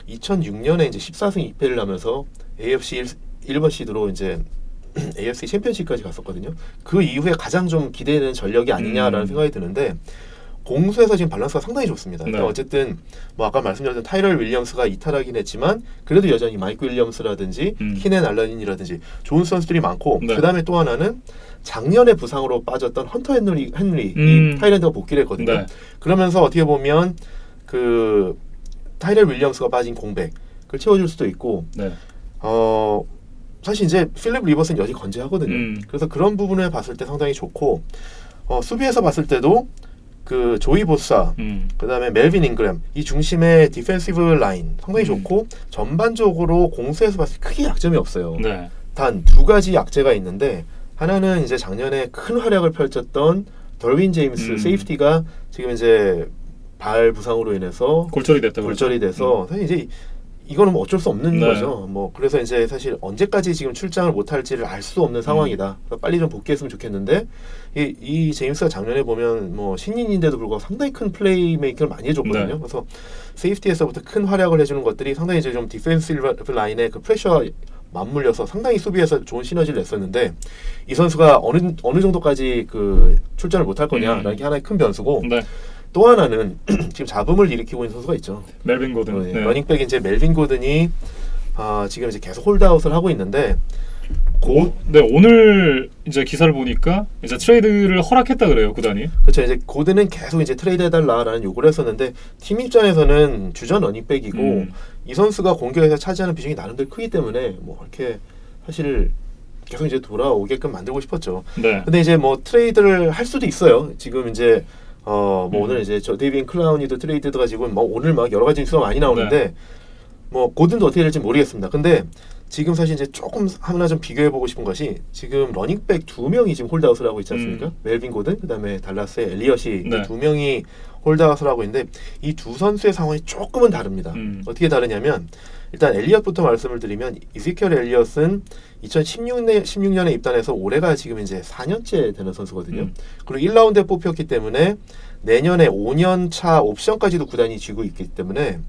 2006년에 이제 14승 2패를 하면서 AFC 1번 시드로 이제 AFC 챔피언십까지 갔었거든요. 그 이후에 가장 좀 기대되는 전력이 아니냐라는 생각이 드는데 공수에서 지금 밸런스가 상당히 좋습니다. 네. 그러니까 어쨌든 뭐 아까 말씀드렸던 타이럴 윌리엄스가 이탈하긴 했지만 그래도 여전히 마이크 윌리엄스라든지 키넨 알런이라든지 좋은 선수들이 많고 네. 그 다음에 또 하나는 작년에 부상으로 빠졌던 헌터 헨리 이 타이랜드가 복귀를 했거든요. 네. 그러면서 어떻게 보면 그 타이럴 윌리엄스가 빠진 공백을 채워줄 수도 있고 네. 사실 이제 필립 리버스는 여전히 건재하거든요. 그래서 그런 부분을 봤을 때 상당히 좋고 수비에서 봤을 때도 그 조이 보사, 그다음에 멜빈 잉그램 이 중심의 디펜시브 라인 상당히 좋고 전반적으로 공수에서 봤을 때 크게 약점이 없어요. 네. 단 두 가지 약재가 있는데 하나는 이제 작년에 큰 활약을 펼쳤던 덜윈 제임스 세이프티가 지금 이제 발 부상으로 인해서 골절이 됐다. 골절이 돼서 사실 이제 이거는 뭐 어쩔 수 없는 네. 거죠. 뭐 그래서 이제 사실 언제까지 지금 출장을 못 할지를 알 수 없는 상황이다. 그래서 빨리 좀 복귀했으면 좋겠는데 이 제임스가 작년에 보면 뭐 신인인데도 불구하고 상당히 큰 플레이메이킹을 많이 해줬거든요. 네. 그래서 세이프티에서부터 큰 활약을 해주는 것들이 상당히 이제 좀 디펜시브 라인의 그 프레셔 맞물려서 상당히 수비에서 좋은 시너지를 냈었는데 이 선수가 어느 정도까지 그 출전을 못 할 거냐라는 게 하나의 큰 변수고. 네. 또 하나는 지금 잡음을 일으키고 있는 선수가 있죠. 멜빈 고든. 네. 러닝백 이제 멜빈 고든이 지금 이제 계속 홀드아웃을 하고 있는데 네, 오늘 이제 기사를 보니까 이제 트레이드를 허락했다 그래요, 구단이. 그렇죠. 이제 고든은 계속 이제 트레이드 해달라라는 요구를 했었는데 팀 입장에서는 주전 러닝백이고 이 선수가 공격에서 차지하는 비중이 나름대로 크기 때문에 뭐 이렇게 사실 계속 이제 돌아오게끔 만들고 싶었죠. 네. 근데 이제 뭐 트레이드를 할 수도 있어요. 지금 이제 뭐 오늘 이제 저 데이빈 클라우니도 트레이드 가지고 뭐 오늘 막 여러 가지 뉴스가 많이 나오는데 네. 뭐 고든도 어떻게 될지 모르겠습니다. 근데 지금 사실 이제 조금 하나 좀 비교해 보고 싶은 것이 지금 러닝백 2명이 지금 홀드아웃을 하고 있지 않습니까? 멜빈 고든 그다음에 달라스의 엘리엇이 네. 2명이 홀드아웃을 하고 있는데 이 두 선수의 상황이 조금은 다릅니다. 어떻게 다르냐면 일단 엘리엇부터 말씀을 드리면 이즈키엘 엘리엇은 2016년에 입단해서 올해가 지금 이제 4년째 되는 선수거든요. 그리고 1라운드에 뽑혔기 때문에 내년에 5년 차 옵션까지도 구단이 쥐고 있기 때문에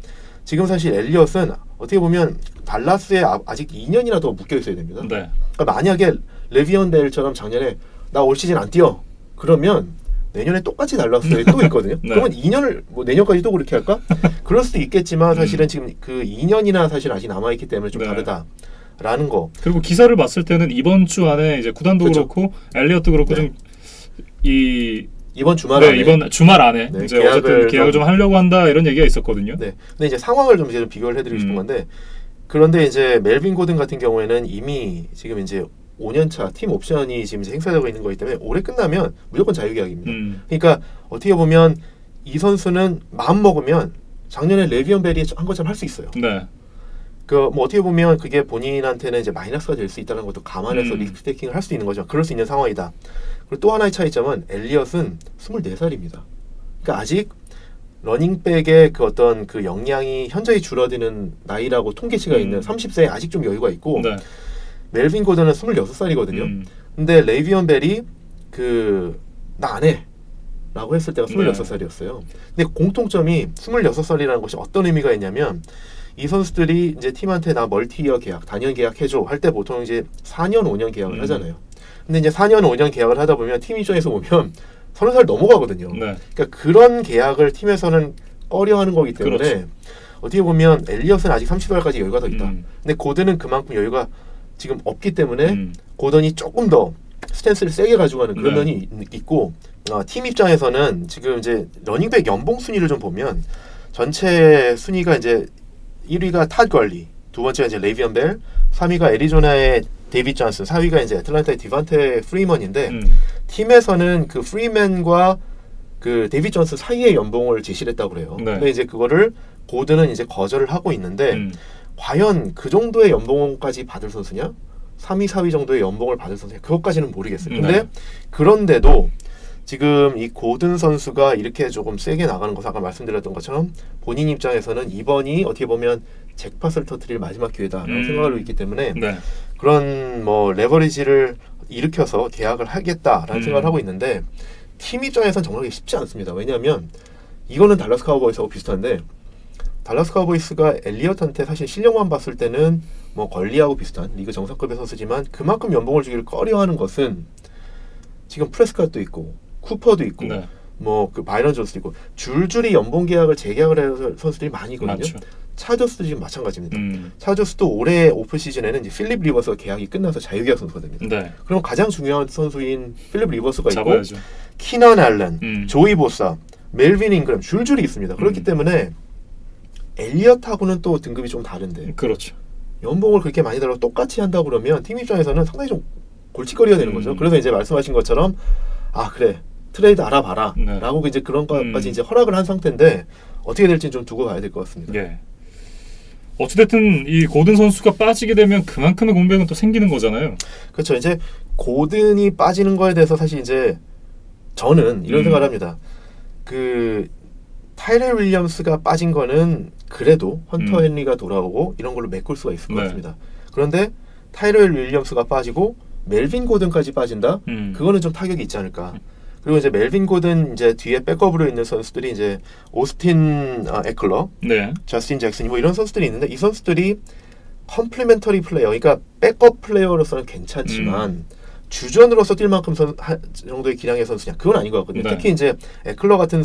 지금 사실 엘리엇은 어떻게 보면 달라스에 아직 2년이나 더 묶여 있어야 됩니다. 네. 그러니까 만약에 레비언 벨처럼 작년에 나 올 시즌 안 뛰어 그러면 내년에 똑같이 달라스에 또 있거든요. 네. 그러면 2년을 뭐 내년까지 또 그렇게 할까? 그럴 수도 있겠지만 사실은 지금 그 2년이나 사실 아직 남아 있기 때문에 좀 네. 다르다라는 거. 그리고 기사를 봤을 때는 이번 주 안에 이제 구단도 그렇죠. 그렇고 엘리엇도 그렇고 네. 이번 주말 네, 안에 이번 주말 안에 네, 이제 어쨌든 계약을 좀 하려고 한다 이런 얘기가 있었거든요. 네. 근데 이제 상황을 좀 이제 좀 비교를 해드리고 싶은 건데 그런데 이제 멜빈 고든 같은 경우에는 이미 지금 이제 5년차 팀 옵션이 지금 이제 행사되고 있는 거기 때문에 올해 끝나면 무조건 자유계약입니다. 그러니까 어떻게 보면 이 선수는 마음 먹으면 작년에 레비언 벨이 한 것처럼 할 수 있어요. 네. 그 뭐 어떻게 보면 그게 본인한테는 이제 마이너스가 될 수 있다는 것도 감안해서 리스크 테이킹을 할 수 있는 거죠. 그럴 수 있는 상황이다. 그리고 또 하나의 차이점은 엘리엇은 24살입니다. 그러니까 아직 러닝백의 그 어떤 그 역량이 현저히 줄어드는 나이라고 통계치가 있는 30세에 아직 좀 여유가 있고 네. 멜빈 고든은 26살이거든요. 근데 레이비언 벨이 나 안 해 라고 했을 때가 26살이었어요. 근데 공통점이 26살이라는 것이 어떤 의미가 있냐면 이 선수들이 이제 팀한테 나 멀티이어 계약, 단연 계약 해줘 할 때 보통 이제 4년, 5년 계약을 하잖아요. 근데 이제 4년, 5년 계약을 하다 보면 팀 입장에서 보면 30살 넘어가거든요. 네. 그러니까 그런 계약을 팀에서는 꺼려하는 거기 때문에 그렇죠. 어떻게 보면 엘리엇은 아직 30살까지 여유가 더 있다. 근데 고든은 그만큼 여유가 지금 없기 때문에 고든이 조금 더 스탠스를 세게 가지고 가는 그런 면이 있고 팀 입장에서는 지금 이제 러닝백 연봉 순위를 좀 보면 전체 순위가 이제 1위가 탓 걸리, 두 번째가 이제 레이비언 벨, 3위가 애리조나의 데이빗 존슨, 4위가 이제 애틀란타의 디반테 프리먼인데 팀에서는 그 프리맨과 그 데이빗 존슨 사이의 연봉을 제시를 했다고 그래요. 네. 근데 이제 그거를 고든은 이제 거절을 하고 있는데 과연 그 정도의 연봉까지 받을 선수냐? 3위, 4위 정도의 연봉을 받을 선수냐? 그것까지는 모르겠어요. 근데 그런데도 지금 이 고든 선수가 이렇게 조금 세게 나가는 것은 아까 말씀드렸던 것처럼 본인 입장에서는 이번이 어떻게 보면 잭팟을 터뜨릴 마지막 기회다라고 생각하고 있기 때문에 그런 뭐 레버리지를 일으켜서 계약을 하겠다라는 생각을 하고 있는데 팀 입장에서는 정말 쉽지 않습니다. 왜냐하면 이거는 달라스 카우보이스하고 비슷한데 달라스 카우보이스가 엘리엇한테 사실 실력만 봤을 때는 뭐 걸리하고 비슷한 리그 정상급의 선수지만 그만큼 연봉을 주기를 꺼려하는 것은 지금 프레스캇도 있고 쿠퍼도 있고 뭐 그 바이런 존스도 있고 줄줄이 연봉 계약을 재계약을 해서 선수들이 많이 있거든요. 맞죠. 차저스도 지금 마찬가지입니다. 차저스도 올해 오프 시즌에는 이제 필립 리버스가 계약이 끝나서 자유계약 선수가 됩니다. 네. 그럼 가장 중요한 선수인 필립 리버스가 잡아야죠. 있고 키넌 알렌, 조이 보사, 멜빈 잉그램 줄줄이 있습니다. 그렇기 때문에 엘리엇하고는 또 등급이 좀 다른데 그렇죠. 연봉을 그렇게 많이 달라고 똑같이 한다 그러면 팀 입장에서는 상당히 좀 골칫거리가 되는 거죠. 그래서 이제 말씀하신 것처럼 아 그래 트레이드 알아봐라 라고 이제 그런 것까지 이제 허락을 한 상태인데 어떻게 될지 좀 두고 봐야 될 것 같습니다. 예. 어찌됐든 이 고든 선수가 빠지게 되면 그만큼의 공백은 또 생기는 거잖아요. 그렇죠. 이제 고든이 빠지는 거에 대해서 사실 이제 저는 이런 생각을 합니다. 그 타이렐 윌리엄스가 빠진 거는 그래도 헌터 헨리가 돌아오고 이런 걸로 메꿀 수가 있을 것 같습니다. 그런데 타이렐 윌리엄스가 빠지고 멜빈 고든까지 빠진다? 그거는 좀 타격이 있지 않을까. 그리고 이제 멜빈 고든 이제 뒤에 백업으로 있는 선수들이 이제 오스틴 에클러, 저스틴 잭슨 뭐 이런 선수들이 있는데 이 선수들이 컴플리멘터리 플레이어, 그러니까 백업 플레이어로서는 괜찮지만 주전으로서 뛸 만큼 정도의 기량의 선수냐 그건 아닌 것 같거든요. 특히 이제 에클러 같은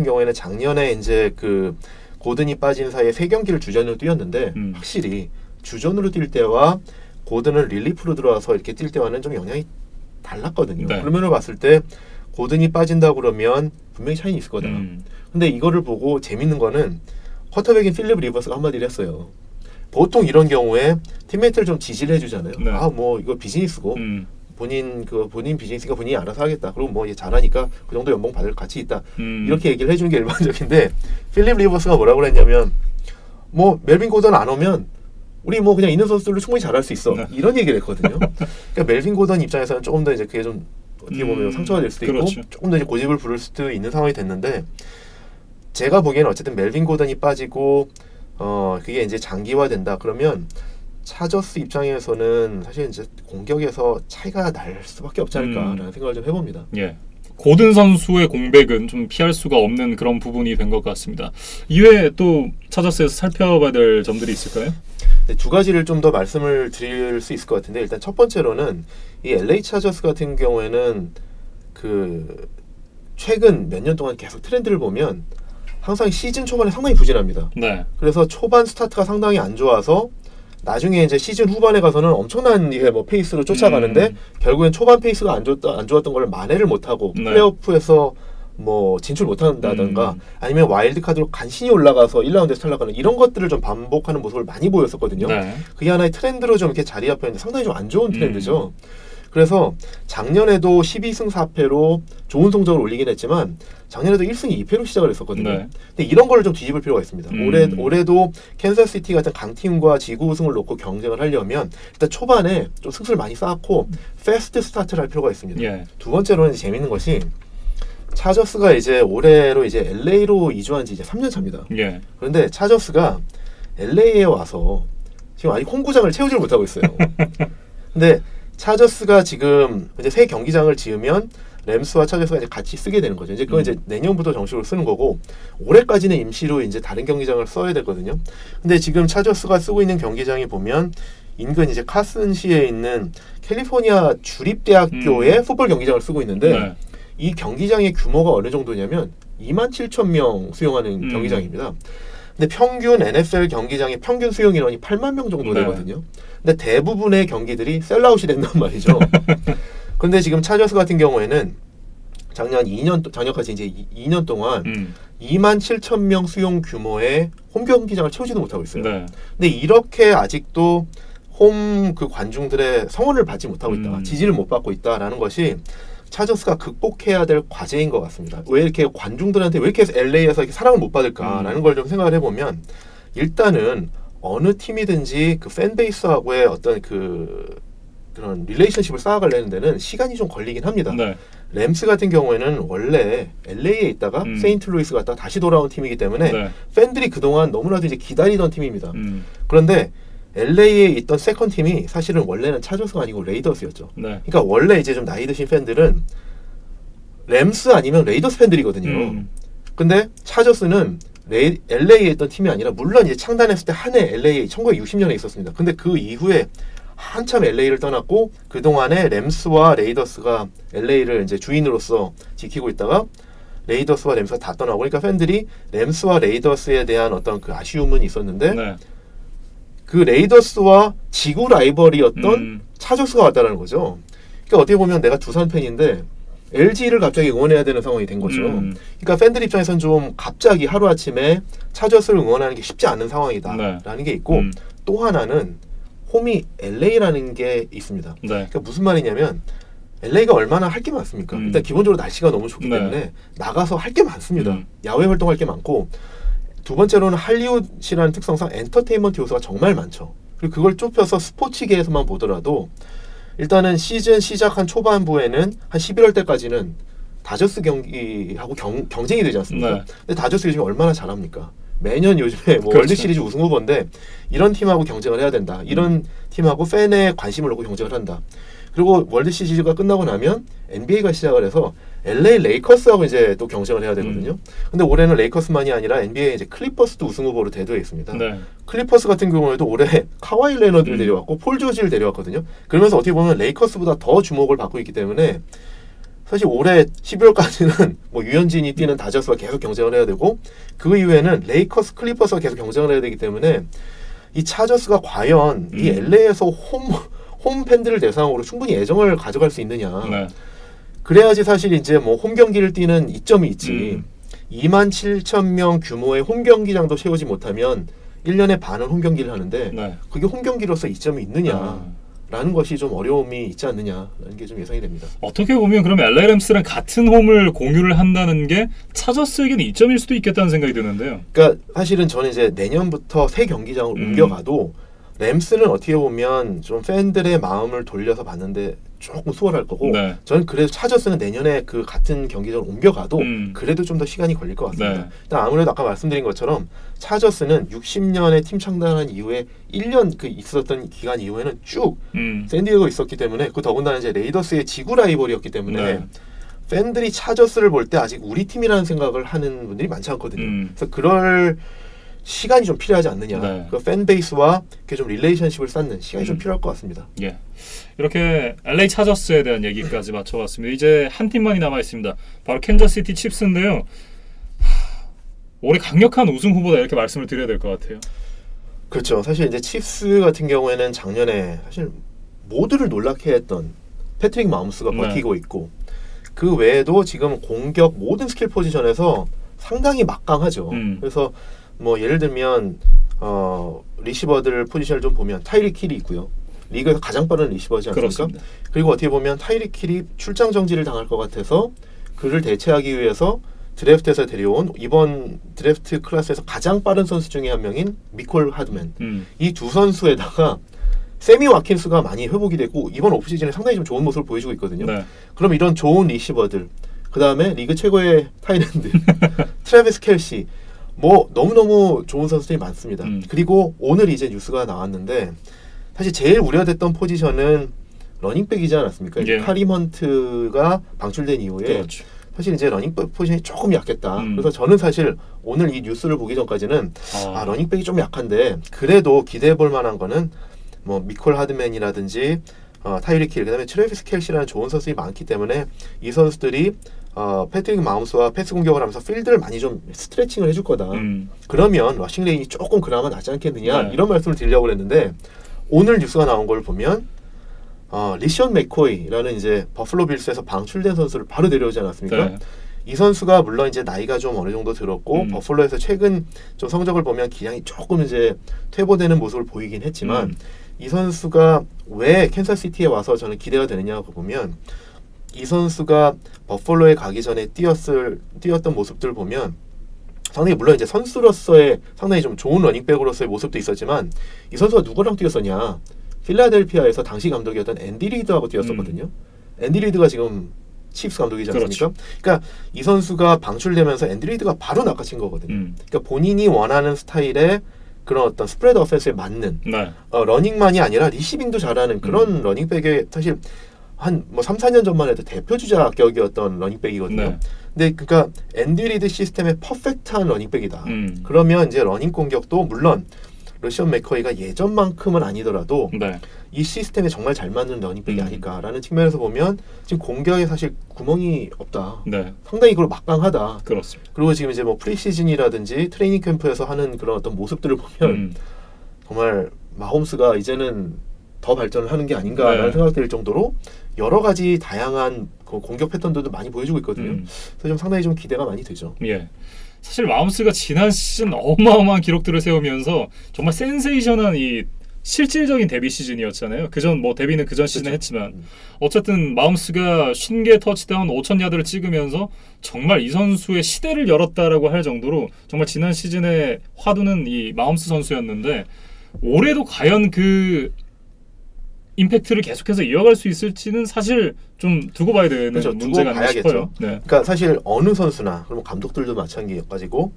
경우에는 작년에 이제 그 고든이 빠진 사이에 3경기를 주전으로 뛰었는데 확실히 주전으로 뛸 때와 고든을 릴리프로 들어와서 이렇게 뛸 때와는 좀 영향이 달랐거든요. 그런 면을 봤을 때 고든이 빠진다 그러면 분명히 차이는 있을 거다. 근데 이거를 보고 재밌는 거는 쿼터백인 필립 리버스가 한마디를 했어요. 보통 이런 경우에 팀메이트를 좀 지지를 해주잖아요. 아 뭐 이거 비즈니스고 본인 비즈니스가 본인이 알아서 하겠다. 그리고 뭐 얘 잘하니까 그 정도 연봉 받을 가치 있다. 이렇게 얘기를 해주는 게 일반적인데 필립 리버스가 뭐라고 했냐면 뭐 멜빈 고든 안 오면 우리 뭐 그냥 있는 선수들로 충분히 잘할 수 있어. 이런 얘기를 했거든요. 그러니까 멜빈 고든 입장에서는 조금 더 이제 그게 좀 어떻게 보면 상처가 될 수도 있고 조금 더 이제 고집을 부를 수도 있는 상황이 됐는데 제가 보기에는 어쨌든 멜빈 고든이 빠지고 그게 이제 장기화된다 그러면 차저스 입장에서는 사실 이제 공격에서 차이가 날 수밖에 없지 않을까라는 생각을 좀 해봅니다. 예. 고든 선수의 공백은 좀 피할 수가 없는 그런 부분이 된 것 같습니다. 이외에 또 차저스에서 살펴봐야 될 점들이 있을까요? 네, 두 가지를 좀 더 말씀을 드릴 수 있을 것 같은데 일단 첫 번째로는 이 LA 차저스 같은 경우에는 그 최근 몇 년 동안 계속 트렌드를 보면 항상 시즌 초반에 상당히 부진합니다. 그래서 초반 스타트가 상당히 안 좋아서 나중에 이제 시즌 후반에 가서는 엄청난 뭐 페이스로 쫓아가는데 결국엔 초반 페이스가 안 좋았던 걸 만회를 못하고 플레이오프에서 뭐 진출 못한다던가 아니면 와일드카드로 간신히 올라가서 1라운드에서 탈락하는 이런 것들을 좀 반복하는 모습을 많이 보였었거든요. 그게 하나의 트렌드로 좀 이렇게 자리 잡혀 있는데 상당히 좀 안 좋은 트렌드죠. 그래서 작년에도 12승 4패로 좋은 성적을 올리긴 했지만 작년에도 1승 2패로 시작을 했었거든요. 근데 이런 거를 좀 뒤집을 필요가 있습니다. 올해도 캔자스시티 같은 강팀과 지구 우승을 놓고 경쟁을 하려면 일단 초반에 좀 승수를 많이 쌓고 패스트 스타트를 할 필요가 있습니다. 두 번째로는 재밌는 것이 차저스가 이제 올해로 이제 LA로 이주한 지 이제 3년 차입니다. 예. 그런데 차저스가 LA에 와서 지금 아직 홈구장을 채우질 못하고 있어요. 근데 차저스가 지금 이제 새 경기장을 지으면 램스와 차저스가 이제 같이 쓰게 되는 거죠. 이제 그건 이제 내년부터 정식으로 쓰는 거고 올해까지는 임시로 이제 다른 경기장을 써야 되거든요. 근데 지금 차저스가 쓰고 있는 경기장이 보면 인근 이제 카슨시에 있는 캘리포니아 주립대학교의 풋볼 경기장을 쓰고 있는데 네. 이 경기장의 규모가 어느 정도냐면 27,000명 수용하는 경기장입니다. 근데 평균 NFL 경기장의 평균 수용 인원이 8만 명 정도 네. 되거든요. 근데 대부분의 경기들이 셀아웃이 된단 말이죠. 근데 지금 차저스 같은 경우에는 작년까지 이제 2년 동안 27,000명 수용 규모의 홈 경기장을 채우지도 못하고 있어요. 네. 근데 이렇게 아직도 홈 그 관중들의 성원을 받지 못하고 있다, 지지를 못 받고 있다라는 것이 차저스가 극복해야 될 과제인 것 같습니다. 왜 이렇게 관중들한테 왜 이렇게 LA에서 이렇게 사랑을 못 받을까라는 걸 좀 생각을 해보면 일단은 어느 팀이든지 그 팬베이스하고의 어떤 그런 릴레이션십을 쌓아가려는 데는 시간이 좀 걸리긴 합니다. 네. 램스 같은 경우에는 원래 LA에 있다가 세인트루이스 갔다가 다시 돌아온 팀이기 때문에 네. 팬들이 그동안 너무나도 이제 기다리던 팀입니다. 그런데 LA에 있던 세컨 팀이 사실은 원래는 차저스가 아니고 레이더스였죠. 네. 그러니까 원래 이제 좀 나이 드신 팬들은 램스 아니면 레이더스 팬들이거든요. 근데 차저스는 LA에 있던 팀이 아니라 물론 이제 창단했을 때 한 해 LA 1960년에 있었습니다. 근데 그 이후에 한참 LA를 떠났고 그동안에 램스와 레이더스가 LA를 이제 주인으로서 지키고 있다가 레이더스와 램스가 다 떠나고 그러니까 팬들이 램스와 레이더스에 대한 어떤 그 아쉬움은 있었는데 네. 그 레이더스와 지구 라이벌이었던 차저스가 왔다는 거죠. 그러니까 어떻게 보면 내가 두산 팬인데 LG를 갑자기 응원해야 되는 상황이 된 거죠. 그러니까 팬들 입장에서는 좀 갑자기 하루아침에 차저스를 응원하는 게 쉽지 않은 상황이다라는 네. 게 있고 또 하나는 홈이 LA라는 게 있습니다. 네. 그러니까 무슨 말이냐면 LA가 얼마나 할 게 많습니까? 일단 기본적으로 날씨가 너무 좋기 네. 때문에 나가서 할 게 많습니다. 야외 활동할 게 많고 두 번째로는 할리우드라는 특성상 엔터테인먼트 요소가 정말 많죠. 그리고 그걸 좁혀서 스포츠계에서만 보더라도 일단은 시즌 시작한 초반부에는 한 11월 때까지는 다저스 경기하고 경쟁이 되지 않습니까? 네. 근데 다저스 요즘에 얼마나 잘합니까? 매년 요즘에 뭐 그렇죠. 월드시리즈 우승 후보인데 이런 팀하고 경쟁을 해야 된다. 이런 팀하고 팬의 관심을 놓고 경쟁을 한다. 그리고 월드시리즈가 끝나고 나면 NBA가 시작을 해서 LA 레이커스하고 이제 또 경쟁을 해야 되거든요. 근데 올해는 레이커스만이 아니라 NBA 이제 클리퍼스도 우승 후보로 대두해 있습니다. 네. 클리퍼스 같은 경우에도 올해 카와이 레너드를 데려왔고 폴 조지를 데려왔거든요. 그러면서 어떻게 보면 레이커스보다 더 주목을 받고 있기 때문에 사실 올해 12월까지는 뭐 유현진이 뛰는 다저스와 계속 경쟁을 해야 되고 그 이후에는 레이커스, 클리퍼스가 계속 경쟁을 해야 되기 때문에 이 차저스가 과연 이 LA에서 홈 팬들을 대상으로 충분히 애정을 가져갈 수 있느냐. 네. 그래야지 사실 이제 뭐 홈 경기를 뛰는 이점이 있지. 27,000명 규모의 홈 경기장도 채우지 못하면 1년에 반은 홈 경기를 하는데 네. 그게 홈 경기로서 이점이 있느냐라는 것이 좀 어려움이 있지 않느냐라는 게 좀 예상이 됩니다. 어떻게 보면 그러면 LA 램스랑 같은 홈을 공유를 한다는 게 차저스에게는 이점일 수도 있겠다는 생각이 드는데요. 그러니까 사실은 저는 이제 내년부터 새 경기장을 옮겨가도 램스는 어떻게 보면 좀 팬들의 마음을 돌려서 봤는데 조금 수월할 거고 네. 저는 그래도 차저스는 내년에 그 같은 경기장을 옮겨가도 그래도 좀 더 시간이 걸릴 것 같습니다. 네. 일단 아무래도 아까 말씀드린 것처럼 차저스는 60년에 팀 창단한 이후에 1년 그 있었던 기간 이후에는 쭉 샌디에고에 있었기 때문에 그 더군다나 이제 레이더스의 지구 라이벌이었기 때문에 네. 팬들이 차저스를 볼 때 아직 우리 팀이라는 생각을 하는 분들이 많지 않거든요. 그래서 그럴 시간이 좀 필요하지 않느냐. 네. 그 팬베이스와 이렇게 좀 릴레이션십을 쌓는 시간이 좀 필요할 것 같습니다. 예. 이렇게 LA 차저스에 대한 얘기까지 마쳐봤습니다. 이제 한 팀만이 남아 있습니다. 바로 캔자스시티 칩스인데요. 올해 강력한 우승 후보다 이렇게 말씀을 드려야 될 것 같아요. 그렇죠. 사실 이제 칩스 같은 경우에는 작년에 사실 모두를 놀라게 했던 패트릭 마홈스가 버티고 있고 그 외에도 지금 공격 모든 스킬 포지션에서 상당히 막강하죠. 그래서 뭐 예를 들면 리시버들 포지션을 좀 보면 타이릭 힐이 있고요. 리그에서 가장 빠른 리시버지 않습니까? 그렇습니다. 그리고 어떻게 보면 타이릭 힐이 출장 정지를 당할 것 같아서 그를 대체하기 위해서 드래프트에서 데려온 이번 드래프트 클래스에서 가장 빠른 선수 중에 한 명인 미콜 하드맨. 이 두 선수에다가 세미 와킨스가 많이 회복이 되고 이번 오프시즌에 상당히 좀 좋은 모습을 보여주고 있거든요. 네. 그럼 이런 좋은 리시버들 그 다음에 리그 최고의 타이랜드 트래비스 켈시 뭐 너무너무 좋은 선수들이 많습니다. 그리고 오늘 이제 뉴스가 나왔는데 사실 제일 우려됐던 포지션은 러닝백이지 않았습니까? 예. 카림 헌트가 방출된 이후에 그렇죠. 사실 이제 러닝백 포지션이 조금 약했다. 그래서 저는 사실 오늘 이 뉴스를 보기 전까지는 러닝백이 좀 약한데 그래도 기대해볼 만한 거는 뭐 미콜 하드맨이라든지 타이리ክ 힐 그다음에 트래비스 켈시라는 좋은 선수들이 많기 때문에 이 선수들이 패트릭 마홈스와 패스 공격을 하면서 필드를 많이 좀 스트레칭을 해줄 거다. 그러면 러싱 레인이 조금 그나마 낫지 않겠느냐 네. 이런 말씀을 드리려고 했는데 오늘 뉴스가 나온 걸 보면 리션 맥코이라는 이제 버플로 빌스에서 방출된 선수를 바로 내려오지 않았습니까? 네. 이 선수가 물론 이제 나이가 좀 어느 정도 들었고 버플로에서 최근 좀 성적을 보면 기량이 조금 이제 퇴보되는 모습을 보이긴 했지만 이 선수가 왜 캔사스시티에 와서 저는 기대가 되느냐고 보면 이 선수가 버플로에 가기 전에 뛰었던 모습들 보면 상당히 물론 이제 선수로서의 상당히 좀 좋은 러닝백으로서의 모습도 있었지만 이 선수가 누구랑 뛰었었냐? 필라델피아에서 당시 감독이었던 앤디 리드하고 뛰었었거든요. 앤디 리드가 지금 칩스 감독이지 않습니까? 그렇죠. 그러니까 이 선수가 방출되면서 앤디 리드가 바로 낚아친 거거든요. 그러니까 본인이 원하는 스타일의 그런 어떤 스프레드 어펜스에 맞는 네. 러닝만이 아니라 리시빙도 잘하는 그런 러닝백에 사실 한 뭐 3, 4년 전만 해도 대표 주자격이었던 러닝백이거든요. 네. 근데 그러니까 앤디 리드 시스템의 퍼펙트한 러닝백이다. 음. 그러면 이제 러닝 공격도 물론 러시언 맥커이가 예전만큼은 아니더라도 네. 이 시스템에 정말 잘 맞는 러닝백이 아닐까라는 측면에서 보면 지금 공격에 사실 구멍이 없다. 네. 상당히 그걸 막강하다. 그렇습니다. 그리고 지금 이제 뭐 프리시즌이라든지 트레이닝 캠프에서 하는 그런 어떤 모습들을 보면 정말 마홈스가 이제는 더 발전을 하는 게 아닌가라는 네. 생각이 들 정도로 여러 가지 다양한 그 공격 패턴들도 많이 보여주고 있거든요. 그래서 좀 상당히 좀 기대가 많이 되죠. 예. 사실 마홈스가 지난 시즌 어마어마한 기록들을 세우면서 정말 센세이션한 이 실질적인 데뷔 시즌이었잖아요. 그전 뭐 데뷔는 그전 시즌에 했지만 어쨌든 마홈스가 50개 터치다운 5,000야드를 찍으면서 정말 이 선수의 시대를 열었다라고 할 정도로 정말 지난 시즌에 화두는 이 마홈스 선수였는데 올해도 과연 그 임팩트를 계속해서 이어갈 수 있을지는 사실 좀 두고 봐야 되는 그렇죠. 문제가 두고 아닌가 봐야겠죠. 싶어요. 네. 그러니까 사실 어느 선수나 그리고 감독들도 마찬가지고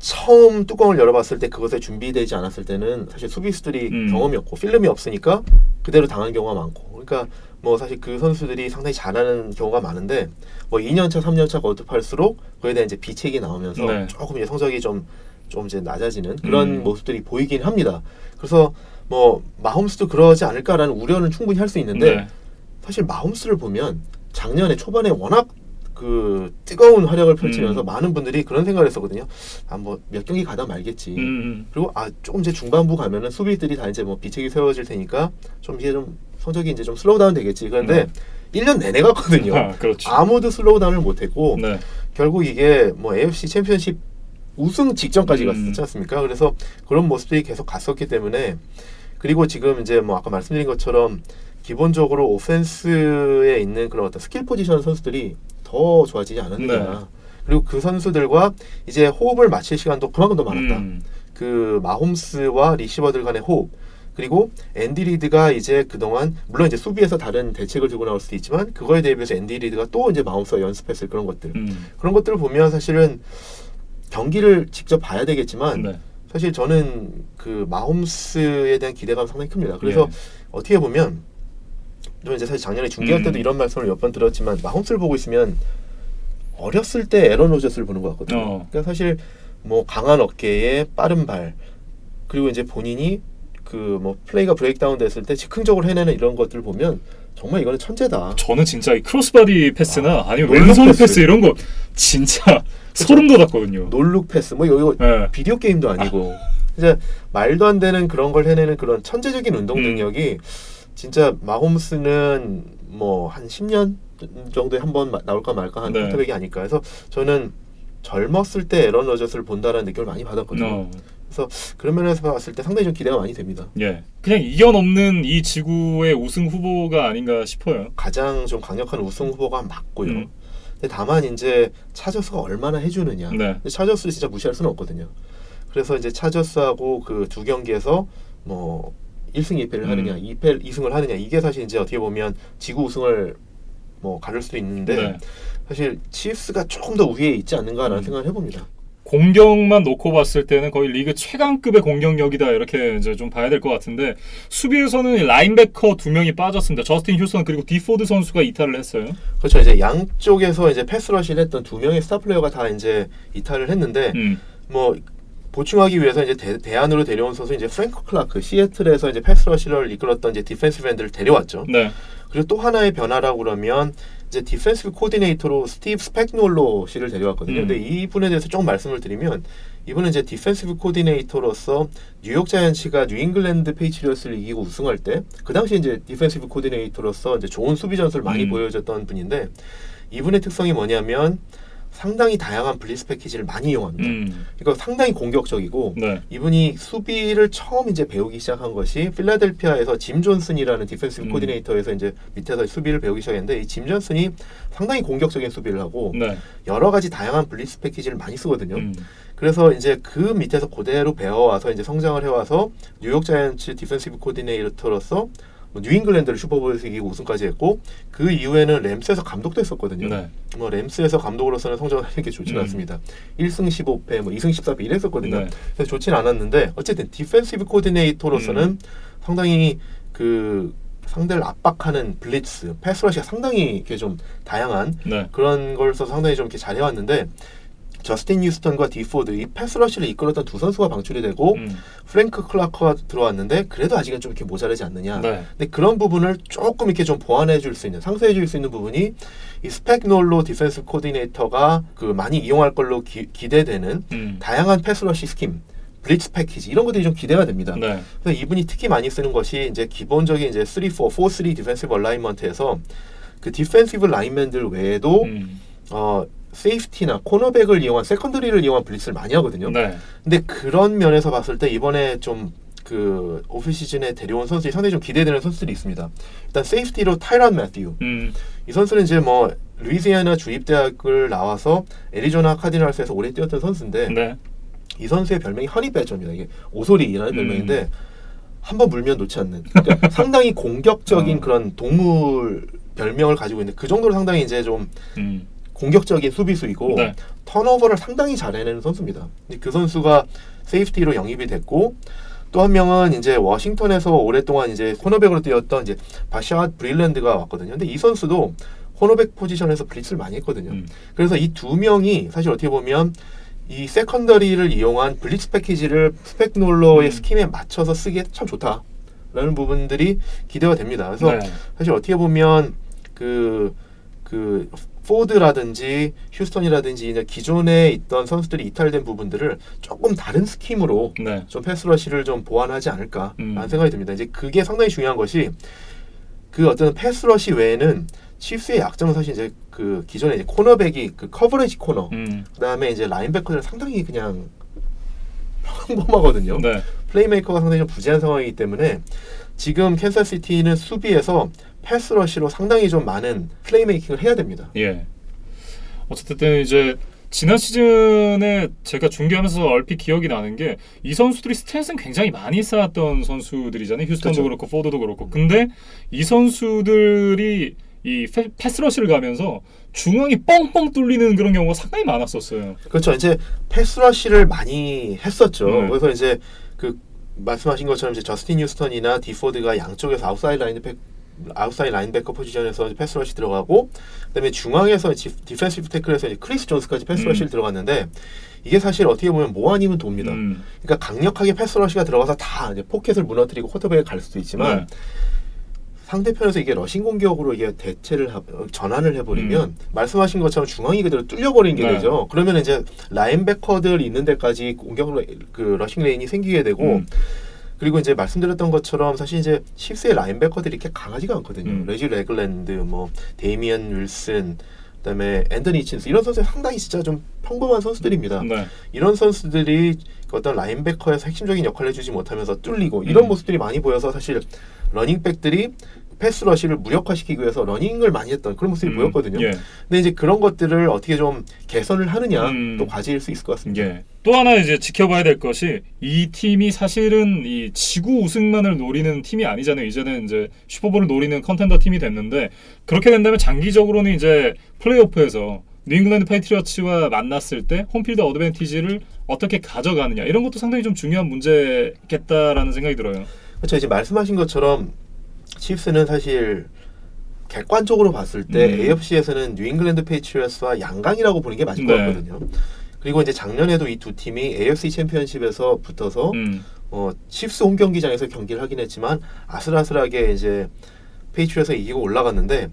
처음 뚜껑을 열어봤을 때 그것에 준비되지 않았을 때는 사실 수비수들이 경험이 없고 필름이 없으니까 그대로 당한 경우가 많고 그러니까 뭐 사실 그 선수들이 상당히 잘하는 경우가 많은데 뭐 2년차 3년차 거듭할수록 그에 대한 이제 비책이 나오면서 네. 조금 이제 성적이 좀 이제 낮아지는 그런 모습들이 보이긴 합니다. 그래서 뭐 마홈스도 그러지 않을까라는 우려는 충분히 할 수 있는데 네. 사실 마홈스를 보면 작년에 초반에 워낙 그 뜨거운 활약을 펼치면서 많은 분들이 그런 생각을 했었거든요. 아 뭐 몇 경기 가다 말겠지. 그리고 조금 이제 중반부 가면은 수비들이 다 이제 뭐 비책이 세워질 테니까 좀 이제 좀 성적이 이제 좀 슬로우 다운 되겠지. 그런데 1년 내내 갔거든요. 그렇죠. 아무도 슬로우 다운을 못 했고 네. 결국 이게 뭐 AFC 챔피언십 우승 직전까지 갔었지 않습니까? 그래서 그런 모습들이 계속 갔었기 때문에 그리고 지금 이제 뭐 아까 말씀드린 것처럼 기본적으로 오펜스에 있는 그런 어떤 스킬 포지션 선수들이 더 좋아지지 않았느냐. 네. 그리고 그 선수들과 이제 호흡을 맞출 시간도 그만큼 더 많았다. 그 마홈스와 리시버들 간의 호흡. 그리고 앤디 리드가 이제 그동안 물론 이제 수비에서 다른 대책을 들고 나올 수도 있지만 그거에 대비해서 앤디 리드가 또 이제 마홈스와 연습했을 그런 것들. 그런 것들을 보면 사실은 경기를 직접 봐야 되겠지만 네. 사실 저는 그 마홈스에 대한 기대감 상당히 큽니다. 그래서 어떻게 보면 저 이제 사실 작년에 중계할 때도 이런 말씀을 몇 번 들었지만 마홈스를 보고 있으면 어렸을 때 에런 로저스를 보는 것 같거든요. 그러니까 사실 뭐 강한 어깨에 빠른 발 그리고 이제 본인이 그 뭐 플레이가 브레이크다운 됐을 때 즉흥적으로 해내는 이런 것들을 보면 정말 이거는 천재다. 저는 진짜 이 크로스바디 패스나 아니면 놀룩 왼손 패스. 패스 이런 거 진짜 소름 돋았거든요. 놀룩 패스 뭐 이거 네. 비디오 게임도 아니고 이제 말도 안 되는 그런 걸 해내는 그런 천재적인 운동 능력이 진짜 마홈스는 뭐 한 10년 정도에 한 번 나올까 말까 하는 쿼터백이 아닐까. 그래서 저는 젊었을 때 에런 로저스를 본다라는 느낌을 많이 받았거든요. 그래서 그런 면에서 봤을 때 상당히 좀 기대가 많이 됩니다. 예, 그냥 이겨넘는 이 지구의 우승 후보가 아닌가 싶어요. 가장 좀 강력한 우승 후보가 맞고요. 근데 다만 이제 차저스가 얼마나 해주느냐. 네. 근데 차저스를 진짜 무시할 수는 없거든요. 그래서 이제 차저스하고 그 두 경기에서 뭐 1승 2패를 하느냐, 2승을 하느냐 이게 사실 이제 어떻게 보면 지구 우승을 뭐 가를 수도 있는데 네. 사실 치프스가 조금 더 우위에 있지 않는가라는 생각을 해봅니다. 공격만 놓고 봤을 때는 거의 리그 최강급의 공격력이다 이렇게 이제 좀 봐야 될 것 같은데 수비에서는 라인베커 2명이 빠졌습니다. 저스틴 휴스턴 그리고 디포드 선수가 이탈을 했어요. 그렇죠. 이제 양쪽에서 이제 패스러시를 했던 2명의 스타 플레이어가 다 이제 이탈을 했는데 뭐 보충하기 위해서 이제 대안으로 데려온 선수 이제 프랭크 클라크 시애틀에서 이제 패스러시를 이끌었던 이제 디펜시브 엔드를 데려왔죠. 네. 그리고 또 하나의 변화라고 그러면 이제 디펜시브 코디네이터로 스티브 스펙놀로 씨를 데려왔거든요. 근데 이분에 대해서 조금 말씀을 드리면 이분은 이제 디펜시브 코디네이터로서 뉴욕 자이언츠가 뉴잉글랜드 페이트리어스를 이기고 우승할 때 그 당시 이제 디펜시브 코디네이터로서 이제 좋은 수비 전술을 많이 보여줬던 분인데 이분의 특성이 뭐냐면 상당히 다양한 블리츠 패키지를 많이 이용합니다. 그러니까 상당히 공격적이고 네. 이분이 수비를 처음 이제 배우기 시작한 것이 필라델피아에서 짐 존슨이라는 디펜시브 코디네이터에서 이제 밑에서 수비를 배우기 시작했는데 이 짐 존슨이 상당히 공격적인 수비를 하고 네. 여러 가지 다양한 블리츠 패키지를 많이 쓰거든요. 그래서 이제 그 밑에서 그대로 배워와서 이제 성장을 해와서 뉴욕 자이언츠 디펜시브 코디네이터로서 뭐 뉴잉글랜드를 슈퍼볼에서 이기고 우승까지 했고 그 이후에는 램스에서 감독도 했었거든요. 네. 뭐 램스에서 감독으로서는 성적을 이렇게 좋지는 않습니다. 1승 15패, 뭐 2승 14패 이랬었거든요. 네. 그래서 좋지는 않았는데 어쨌든 디펜시브 코디네이터로서는 상당히 그 상대를 압박하는 블리츠, 패스러시가 상당히 이렇게 좀 다양한 네. 그런 걸 써서 상당히 좀 이렇게 잘해왔는데 저스틴 휴스턴과 디포드 이 패스러시를 이끌었던 두 선수가 방출이 되고 프랭크 클라커가 들어왔는데 그래도 아직은 좀 이렇게 모자라지 않느냐. 네. 근데 그런 부분을 조금 이렇게 좀 보완해 줄 수 있는, 상쇄해 줄 수 있는 부분이 이 스펙놀로 디펜스 코디네이터가 그 많이 이용할 걸로 기대되는 다양한 패스러시 스킴, 블리츠 패키지 이런 것들이 좀 기대가 됩니다. 네. 그래서 이분이 특히 많이 쓰는 것이 이제 기본적인 이제 3-4, 4-3 디펜시브 얼라인먼트에서 그 디펜시브 라인맨들 외에도 세이프티나 코너백을 이용한 세컨더리를 이용한 블리츠를 많이 하거든요. 네. 근데 그런 면에서 봤을 때 이번에 좀 그 오프 시즌에 데려온 선수들이 상당히 좀 기대되는 선수들이 있습니다. 일단 세이프티로 타이런 매튜. 이 선수는 이제 뭐 루이지애나 주립대학을 나와서 애리조나 카디널스에서 오래 뛰었던 선수인데 네. 이 선수의 별명이 허니 배저입니다. 이게 오소리라는 별명인데 한번 물면 놓지 않는 그러니까 상당히 공격적인 그런 동물 별명을 가지고 있는데 그 정도로 상당히 이제 좀 공격적인 수비수이고 네. 턴오버를 상당히 잘 해내는 선수입니다. 그 선수가 세이프티로 영입이 됐고 또 한 명은 이제 워싱턴에서 오랫동안 이제 코너백으로 뛰었던 이제 바샤드 브릴랜드가 왔거든요. 근데 이 선수도 코너백 포지션에서 블리츠를 많이 했거든요. 그래서 이 두 명이 사실 어떻게 보면 이 세컨더리를 이용한 블리츠 패키지를 스펙놀러의 스킴에 맞춰서 쓰기에 참 좋다라는 부분들이 기대가 됩니다. 그래서 네. 사실 어떻게 보면 그 포드라든지 휴스턴이라든지 이제 기존에 있던 선수들이 이탈된 부분들을 조금 다른 스킴으로 네. 좀 패스러시를 좀 보완하지 않을까라는 생각이 듭니다. 이제 그게 상당히 중요한 것이 그 어떤 패스러시 외에는 치프스의 약점은 사실 이제 그 기존에 이제 코너백이 그 커버리지 코너, 그다음에 이제 라인베커들은 상당히 그냥 평범하거든요. 네. 플레이메이커가 상당히 좀 부재한 상황이기 때문에 지금 캔사스시티는 수비에서 패스러시로 상당히 좀 많은 플레이메이킹을 해야 됩니다. 예. 어쨌든 이제 지난 시즌에 제가 중계하면서 얼핏 기억이 나는 게 이 선수들이 스탯은 굉장히 많이 쌓았던 선수들이잖아요. 휴스턴도 그렇죠. 그렇고 포드도 그렇고. 근데 이 선수들이 이 패스러시를 가면서 중앙이 뻥뻥 뚫리는 그런 경우가 상당히 많았었어요. 그렇죠. 이제 패스러시를 많이 했었죠. 네. 그래서 이제 그 말씀하신 것처럼 이제 저스틴 휴스턴이나 디포드가 양쪽에서 아웃사이드 라인베커 포지션에서 패스러시 들어가고 그다음에 중앙에서 디펜시브 태클에서 이제 크리스 존스까지 패스러시를 들어갔는데 이게 사실 어떻게 보면 뭐 아니면 돕니다. 그러니까 강력하게 패스러시가 들어가서 다 이제 포켓을 무너뜨리고 쿼터백에 갈 수도 있지만 네. 상대편에서 이게 러싱 공격으로 이게 전환을 해버리면 말씀하신 것처럼 중앙이 그대로 뚫려버린 게 네. 되죠. 그러면 이제 라인베커들 있는 데까지 공격으로 그 러싱 레인이 생기게 되고 그리고 이제 말씀드렸던 것처럼 사실 이제 칩스의 라인베커들이 이렇게 강하지가 않거든요. 레지 레글랜드, 뭐 데이미언 윌슨, 그다음에 앤더니 히친스 이런 선수들 상당히 진짜 좀 평범한 선수들입니다. 네. 이런 선수들이 어떤 라인베커에서 핵심적인 역할을 해주지 못하면서 뚫리고 이런 모습들이 많이 보여서 사실 러닝백들이 패스 러시를 무력화시키기 위해서 러닝을 많이 했던 그런 모습이 보였거든요. 예. 근데 이제 그런 것들을 어떻게 좀 개선을 하느냐 또 과제일 수 있을 것 같습니다. 예. 또 하나 이제 지켜봐야 될 것이 이 팀이 사실은 이 지구 우승만을 노리는 팀이 아니잖아요. 이제는 이제 슈퍼볼을 노리는 컨텐더 팀이 됐는데 그렇게 된다면 장기적으로는 이제 플레이오프에서 뉴잉글랜드 페이트리어츠와 만났을 때 홈필드 어드밴티지를 어떻게 가져가느냐 이런 것도 상당히 좀 중요한 문제겠다라는 생각이 들어요. 그렇죠. 이제 말씀하신 것처럼 칩스는 사실 객관적으로 봤을 때 AFC에서는 뉴잉글랜드 페이트리어츠와 양강이라고 보는 게 맞을 것 같거든요. 그리고 이제 작년에도 이 두 팀이 AFC 챔피언십에서 붙어서 칩스 홈 경기장에서 경기를 하긴 했지만 아슬아슬하게 이제 페이트리어츠가 이기고 올라갔는데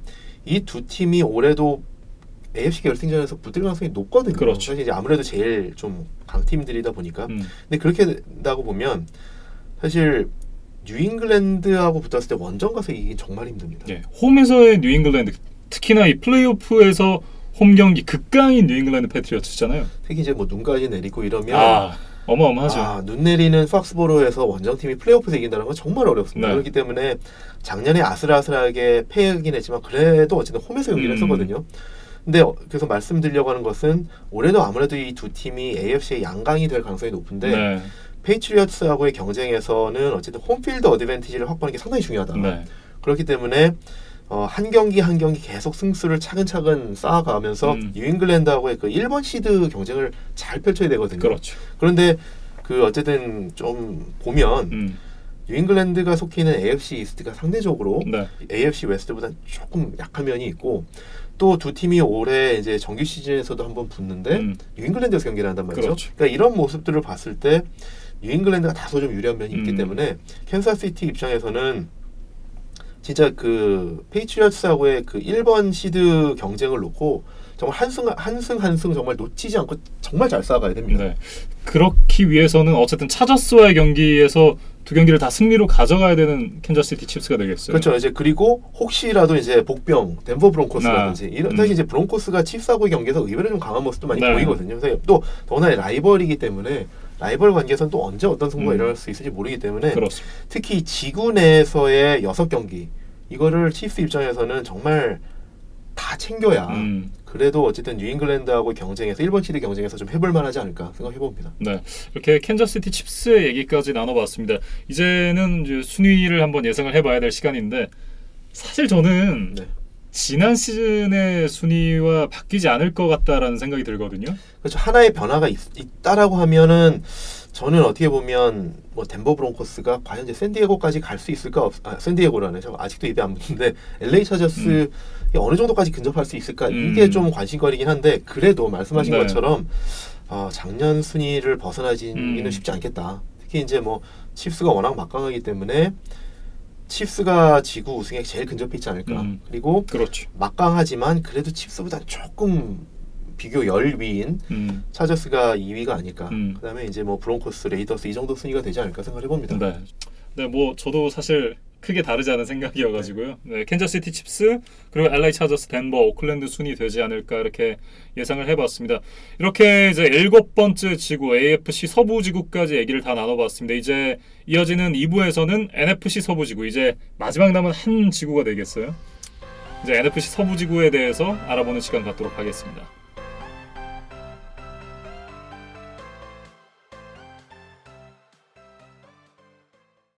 이 두 팀이 올해도 AFC 결승전에서 붙을 가능성이 높거든요. 그렇죠. 사실 이제 아무래도 제일 좀 강팀들이다 보니까. 근데 그렇게 된다고 보면 사실 뉴잉글랜드하고 붙었을 때 원정 가서 이기기 정말 힘듭니다. 예. 홈에서의 뉴잉글랜드 특히나 이 플레이오프에서 홈 경기 극강인 뉴잉글랜드 패트리어츠잖아요. 특히 이제 뭐 눈까지 내리고 이러면 어마어마하죠. 눈 내리는 팍스보로에서 원정팀이 플레이오프에서 이긴다는 건 정말 어렵습니다. 네. 그렇기 때문에 작년에 아슬아슬하게 패하긴 했지만 그래도 어쨌든 홈에서 경기를 했었거든요. 근데 그래서 말씀드리려고 하는 것은 올해도 아무래도 이 두 팀이 AFC의 양강이 될 가능성이 높은데 네. 페이트리어츠하고의 경쟁에서는 어쨌든 홈필드 어드밴티지를 확보하는 게 상당히 중요하다. 네. 그렇기 때문에 한 경기 한 경기 계속 승수를 차근차근 쌓아가면서 뉴잉글랜드하고의 그 1번 시드 경쟁을 잘 펼쳐야 되거든요. 그렇죠. 그런데 그 어쨌든 좀 보면 뉴잉글랜드가 속해 있는 AFC 이스트가 상대적으로 AFC 웨스트보다 조금 약한 면이 있고 또 두 팀이 올해 이제 정규 시즌에서도 한번 붙는데 뉴잉글랜드에서 경기를 한단 말이죠. 그렇죠. 그러니까 이런 모습들을 봤을 때 뉴잉글랜드가 다소 좀 유리한 면이 있기 때문에 캔사스시티 입장에서는 진짜 그 페이트리어츠하고의 그 1번 시드 경쟁을 놓고 정말 한승 정말 놓치지 않고 정말 잘 쌓아가야 됩니다. 네. 그렇기 위해서는 어쨌든 차저스와의 경기에서 두 경기를 다 승리로 가져가야 되는 캔자스시티 칩스가 되겠어요. 그렇죠. 이제 그리고 혹시라도 이제 복병 덴버 브론코스라든지 이런 사실 이제 브론코스가 칩스하고의 경기에서 의외로 좀 강한 모습도 많이 보이거든요. 그래서 또 더구나 라이벌이기 때문에 라이벌 관계에서는 또 언제 어떤 승부가 일어날 수 있을지 모르기 때문에 그렇습니다. 특히 지구 내에서의 6경기 이거를 칩스 입장에서는 정말 다 챙겨야 그래도 어쨌든 뉴잉글랜드하고 경쟁에서 1번 시드 경쟁에서 좀 해볼 만하지 않을까 생각해봅니다. 네, 이렇게 캔자스시티 칩스의 얘기까지 나눠봤습니다. 이제는 이제 순위를 한번 예상을 해봐야 될 시간인데 사실 저는 지난 시즌의 순위와 바뀌지 않을 것 같다라는 생각이 들거든요. 그렇죠. 하나의 변화가 있다라고 하면은 저는 어떻게 보면 뭐 덴버 브론코스가 과연 이제 샌디에고까지 갈 수 있을까 샌디에고라네. 저 아직도 입에 안 붙는데 LA 차저스 어느 정도까지 근접할 수 있을까 이게 좀 관심거리긴 한데 그래도 말씀하신 것처럼 작년 순위를 벗어나지는 쉽지 않겠다. 특히 이제 뭐 칩스가 워낙 막강하기 때문에 칩스가 지구 우승에 제일 근접해 있지 않을까. 그리고 그렇죠. 막강하지만 그래도 칩스보다 조금 비교 열 위인 차저스가 2위가 아닐까. 그다음에 이제 뭐 브론코스, 레이더스 이 정도 순위가 되지 않을까 생각을 해봅니다. 네, 뭐 저도 사실 크게 다르지 않은 생각이어가지고요. 네, 캔자스시티 칩스 그리고 LA 차저스, 덴버, 오클랜드 순위 되지 않을까 이렇게 예상을 해봤습니다. 이렇게 이제 7번째 지구 AFC 서부 지구까지 얘기를 다 나눠봤습니다. 이제 이어지는 2부에서는 NFC 서부 지구 이제 마지막 남은 한 지구가 되겠어요. 이제 NFC 서부 지구에 대해서 알아보는 시간 갖도록 하겠습니다.